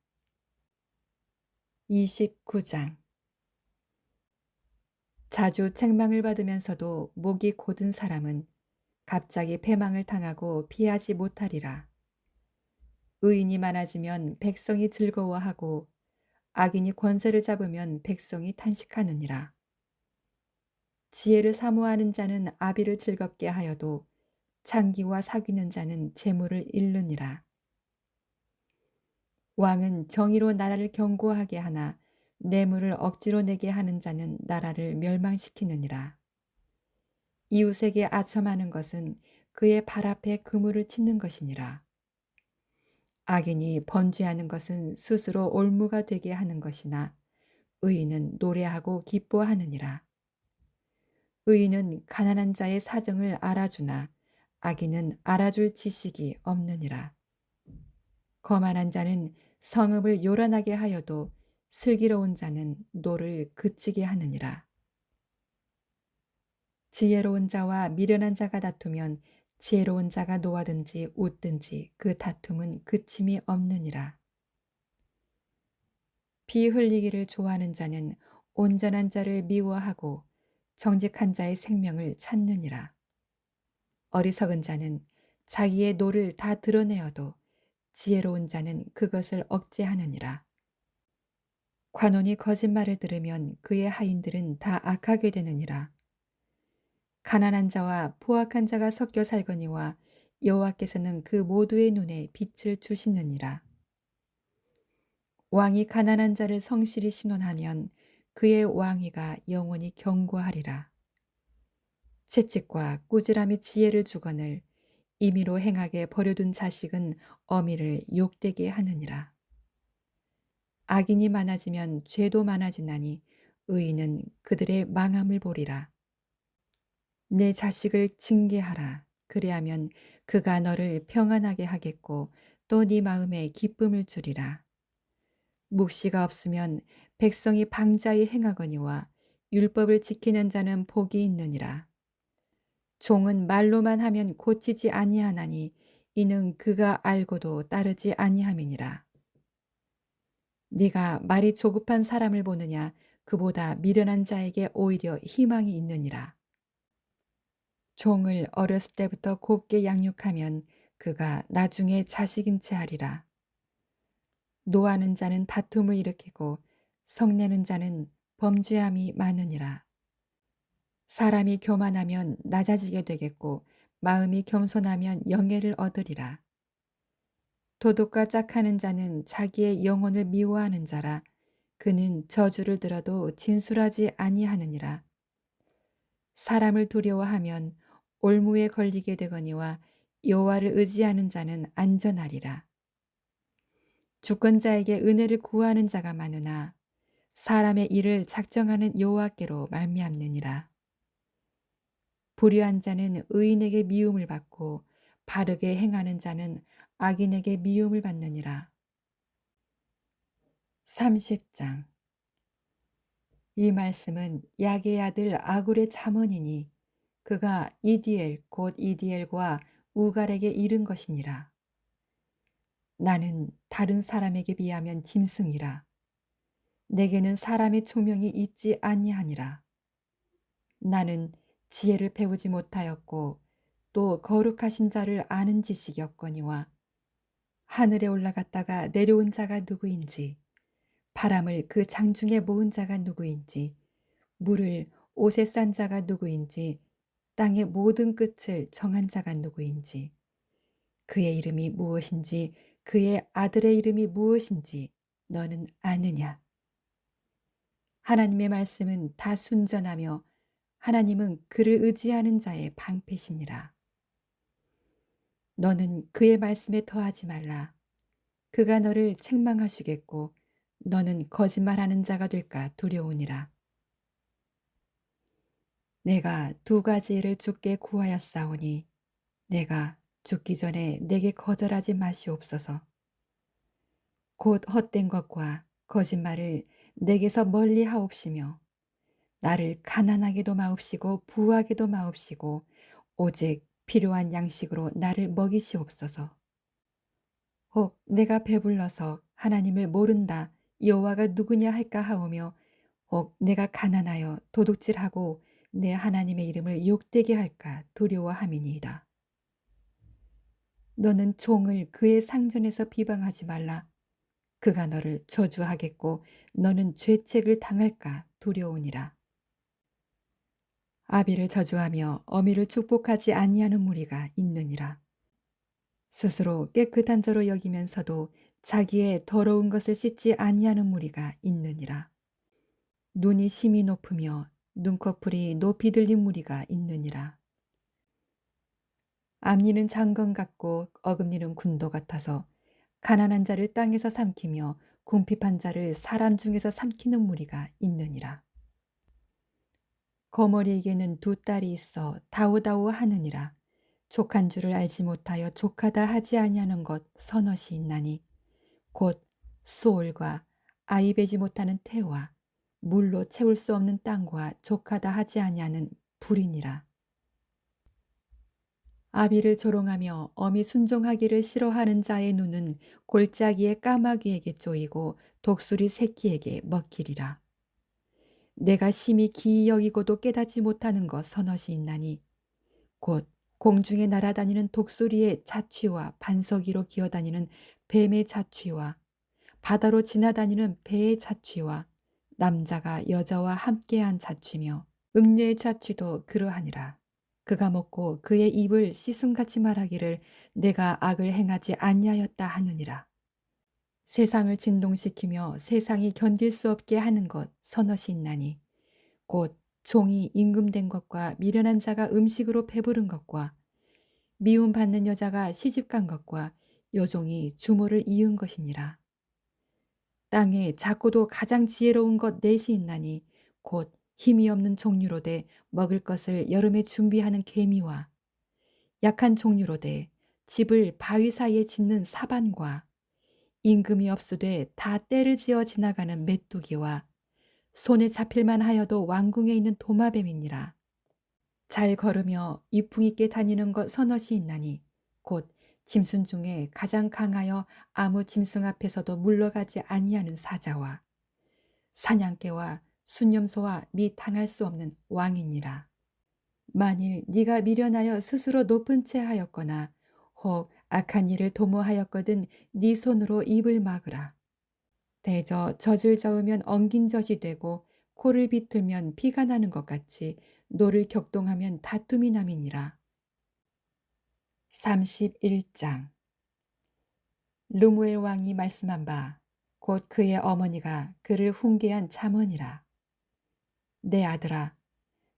[SPEAKER 1] 29장. 자주 책망을 받으면서도 목이 곧은 사람은 갑자기 패망을 당하고 피하지 못하리라. 의인이 많아지면 백성이 즐거워하고 악인이 권세를 잡으면 백성이 탄식하느니라. 지혜를 사모하는 자는 아비를 즐겁게 하여도 창기와 사귀는 자는 재물을 잃느니라. 왕은 정의로 나라를 견고하게 하나 뇌물을 억지로 내게 하는 자는 나라를 멸망시키느니라. 이웃에게 아첨하는 것은 그의 발 앞에 그물을 치는 것이니라. 악인이 번제하는 것은 스스로 올무가 되게 하는 것이나 의인은 노래하고 기뻐하느니라. 의인은 가난한 자의 사정을 알아주나 악인은 알아줄 지식이 없느니라. 거만한 자는 성읍을 요란하게 하여도 슬기로운 자는 노를 그치게 하느니라. 지혜로운 자와 미련한 자가 다투면 지혜로운 자가 노하든지 웃든지 그 다툼은 그침이 없느니라. 피 흘리기를 좋아하는 자는 온전한 자를 미워하고 정직한 자의 생명을 찾느니라. 어리석은 자는 자기의 노를 다 드러내어도 지혜로운 자는 그것을 억제하느니라. 관원이 거짓말을 들으면 그의 하인들은 다 악하게 되느니라. 가난한 자와 포악한 자가 섞여 살거니와 여호와께서는 그 모두의 눈에 빛을 주시느니라. 왕이 가난한 자를 성실히 신원하면 그의 왕위가 영원히 견고하리라. 채찍과 꾸지람이 지혜를 주거늘 임의로 행하게 버려둔 자식은 어미를 욕되게 하느니라. 악인이 많아지면 죄도 많아지나니 의인은 그들의 망함을 보리라. 내 자식을 징계하라. 그리하면 그가 너를 평안하게 하겠고 또 네 마음에 기쁨을 주리라. 묵시가 없으면 백성이 방자히 행하거니와 율법을 지키는 자는 복이 있느니라. 종은 말로만 하면 고치지 아니하나니 이는 그가 알고도 따르지 아니함이니라. 네가 말이 조급한 사람을 보느냐 그보다 미련한 자에게 오히려 희망이 있느니라. 종을 어렸을 때부터 곱게 양육하면 그가 나중에 자식인 채 하리라. 노하는 자는 다툼을 일으키고 성내는 자는 범죄함이 많으니라. 사람이 교만하면 낮아지게 되겠고 마음이 겸손하면 영예를 얻으리라. 도둑과 짝하는 자는 자기의 영혼을 미워하는 자라. 그는 저주를 들어도 진술하지 아니하느니라. 사람을 두려워하면 올무에 걸리게 되거니와 여호와를 의지하는 자는 안전하리라. 주권자에게 은혜를 구하는 자가 많으나 사람의 일을 작정하는 여호와께로 말미암느니라. 불의한 자는 의인에게 미움을 받고 바르게 행하는 자는 악인에게 미움을 받느니라. 30장. 이 말씀은 야게의 아들 아굴의 잠언이니 그가 이디엘 곧 이디엘과 우갈에게 이른 것이니라. 나는 다른 사람에게 비하면 짐승이라. 내게는 사람의 조명이 있지 아니하니라. 나는 지혜를 배우지 못하였고 또 거룩하신 자를 아는 지식이 없거니와 하늘에 올라갔다가 내려온 자가 누구인지 바람을 그 장중에 모은 자가 누구인지 물을 옷에 싼 자가 누구인지 땅의 모든 끝을 정한 자가 누구인지 그의 이름이 무엇인지 그의 아들의 이름이 무엇인지 너는 아느냐? 하나님의 말씀은 다 순전하며 하나님은 그를 의지하는 자의 방패시니라. 너는 그의 말씀에 더하지 말라. 그가 너를 책망하시겠고 너는 거짓말하는 자가 될까 두려우니라. 내가 두 가지를 주께 구하였사오니 내가 죽기 전에 내게 거절하지 마시옵소서. 곧 헛된 것과 거짓말을 내게서 멀리 하옵시며 나를 가난하게도 마옵시고 부하게도 마옵시고 오직 필요한 양식으로 나를 먹이시옵소서. 혹 내가 배불러서 하나님을 모른다 여호와가 누구냐 할까 하오며 혹 내가 가난하여 도둑질하고 내 하나님의 이름을 욕되게 할까 두려워함이니이다. 너는 종을 그의 상전에서 비방하지 말라. 그가 너를 저주하겠고 너는 죄책을 당할까 두려우니라. 아비를 저주하며 어미를 축복하지 아니하는 무리가 있느니라. 스스로 깨끗한 자로 여기면서도 자기의 더러운 것을 씻지 아니하는 무리가 있느니라. 눈이 심히 높으며 눈꺼풀이 높이 들린 무리가 있느니라. 앞니는 장건 같고 어금니는 군도 같아서 가난한 자를 땅에서 삼키며 궁핍한 자를 사람 중에서 삼키는 무리가 있느니라. 거머리에게는 두 딸이 있어 다우다우 하느니라. 족한 줄을 알지 못하여 족하다 하지 아니하는 것 서넛이 있나니 곧 소올과 아이 베지 못하는 태와 물로 채울 수 없는 땅과 족하다 하지 아니하는 불이니라. 아비를 조롱하며 어미 순종하기를 싫어하는 자의 눈은 골짜기의 까마귀에게 쪼이고 독수리 새끼에게 먹히리라. 내가 심히 기이 여기고도 깨닫지 못하는 것 서넛이 있나니 곧 공중에 날아다니는 독수리의 자취와 반석 위로 기어다니는 뱀의 자취와 바다로 지나다니는 배의 자취와 남자가 여자와 함께한 자취며 음녀의 자취도 그러하니라. 그가 먹고 그의 입을 씻음같이 말하기를 내가 악을 행하지 아니하였다 하느니라. 세상을 진동시키며 세상이 견딜 수 없게 하는 것 서넛이 있나니 곧 종이 임금된 것과 미련한 자가 음식으로 배부른 것과 미움받는 여자가 시집간 것과 여종이 주모를 이은 것이니라. 땅에 작고도 가장 지혜로운 것 넷이 있나니 곧 힘이 없는 종류로되 먹을 것을 여름에 준비하는 개미와 약한 종류로되 집을 바위 사이에 짓는 사반과 임금이 없으되 다 때를 지어 지나가는 메뚜기와 손에 잡힐만 하여도 왕궁에 있는 도마뱀이니라. 잘 걸으며 이풍 있게 다니는 것 서넛이 있나니 곧 짐승 중에 가장 강하여 아무 짐승 앞에서도 물러가지 아니하는 사자와 사냥개와 순념소와 미 당할 수 없는 왕이니라. 만일 네가 미련하여 스스로 높은 채 하였거나 혹 악한 일을 도모하였거든 네 손으로 입을 막으라. 대저 젖을 저으면 엉긴 젖이 되고 코를 비틀면 피가 나는 것 같이 노를 격동하면 다툼이 남이니라. 31장. 르무엘 왕이 말씀한 바 곧 그의 어머니가 그를 훈계한 잠언이라. 내 아들아,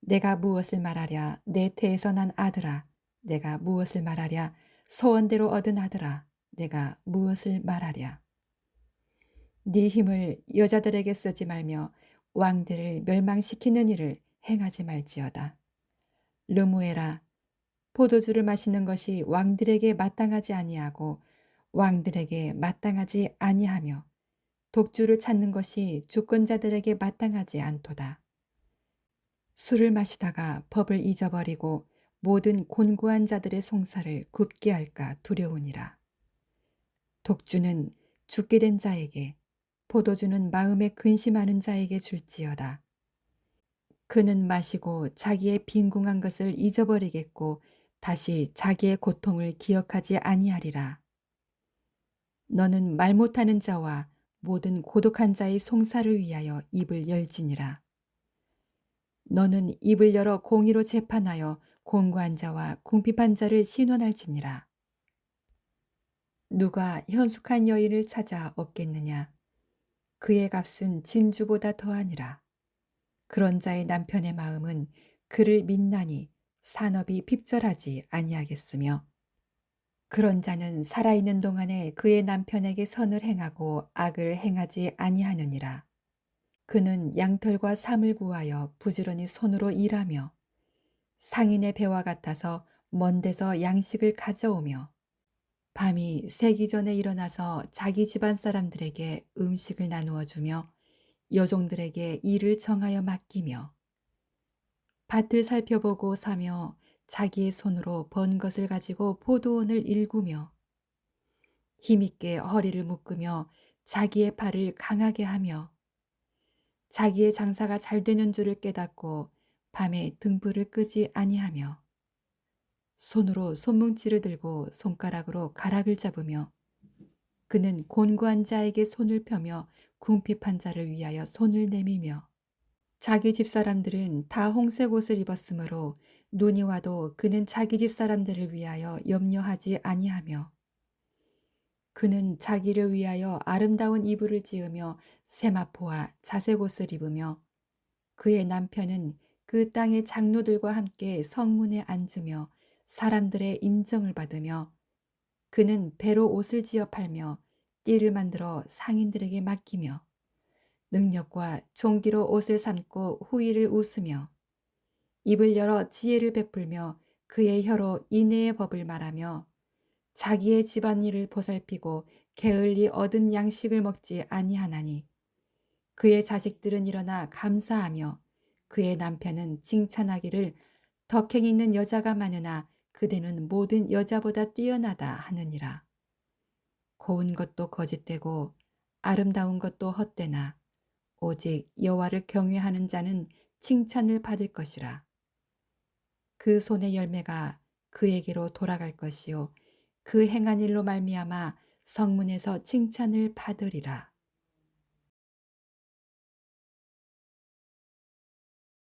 [SPEAKER 1] 내가 무엇을 말하랴? 내 태에서 난 아들아, 내가 무엇을 말하랴? 소원대로 얻은 아들아, 내가 무엇을 말하랴? 네 힘을 여자들에게 쓰지 말며 왕들을 멸망시키는 일을 행하지 말지어다. 르무엘아, 포도주를 마시는 것이 왕들에게 마땅하지 아니하고 왕들에게 마땅하지 아니하며 독주를 찾는 것이 주권자들에게 마땅하지 않도다. 술을 마시다가 법을 잊어버리고 모든 곤고한 자들의 송사를 굽게 할까 두려우니라. 독주는 죽게 된 자에게, 포도주는 마음에 근심하는 자에게 줄지어다. 그는 마시고 자기의 빈궁한 것을 잊어버리겠고 다시 자기의 고통을 기억하지 아니하리라. 너는 말 못하는 자와 모든 고독한 자의 송사를 위하여 입을 열지니라. 너는 입을 열어 공의로 재판하여 공고한 자와 궁핍한 자를 신원할지니라. 누가 현숙한 여인을 찾아 얻겠느냐? 그의 값은 진주보다 더하니라. 그런 자의 남편의 마음은 그를 믿나니 산업이 핍절하지 아니하겠으며 그런 자는 살아있는 동안에 그의 남편에게 선을 행하고 악을 행하지 아니하느니라. 그는 양털과 삼을 구하여 부지런히 손으로 일하며 상인의 배와 같아서 먼 데서 양식을 가져오며 밤이 새기 전에 일어나서 자기 집안 사람들에게 음식을 나누어 주며 여종들에게 일을 정하여 맡기며 밭을 살펴보고 사며 자기의 손으로 번 것을 가지고 포도원을 일구며 힘있게 허리를 묶으며 자기의 팔을 강하게 하며 자기의 장사가 잘 되는 줄을 깨닫고 밤에 등불을 끄지 아니하며 손으로 손뭉치를 들고 손가락으로 가락을 잡으며 그는 곤고한 자에게 손을 펴며 궁핍한 자를 위하여 손을 내미며 자기 집 사람들은 다 홍색 옷을 입었으므로 눈이 와도 그는 자기 집 사람들을 위하여 염려하지 아니하며 그는 자기를 위하여 아름다운 이불을 지으며 세마포와 자색 옷을 입으며 그의 남편은 그 땅의 장로들과 함께 성문에 앉으며 사람들의 인정을 받으며 그는 배로 옷을 지어 팔며 띠를 만들어 상인들에게 맡기며 능력과 종기로 옷을 삼고 후일을 웃으며 입을 열어 지혜를 베풀며 그의 혀로 인애의 법을 말하며 자기의 집안일을 보살피고 게을리 얻은 양식을 먹지 아니하나니 그의 자식들은 일어나 감사하며 그의 남편은 칭찬하기를 덕행 있는 여자가 많으나 그대는 모든 여자보다 뛰어나다 하느니라. 고운 것도 거짓되고 아름다운 것도 헛되나 오직 여호와를 경외하는 자는 칭찬을 받을 것이라. 그 손의 열매가 그에게로 돌아갈 것이요 그 행한 일로 말미암아 성문에서 칭찬을 받으리라.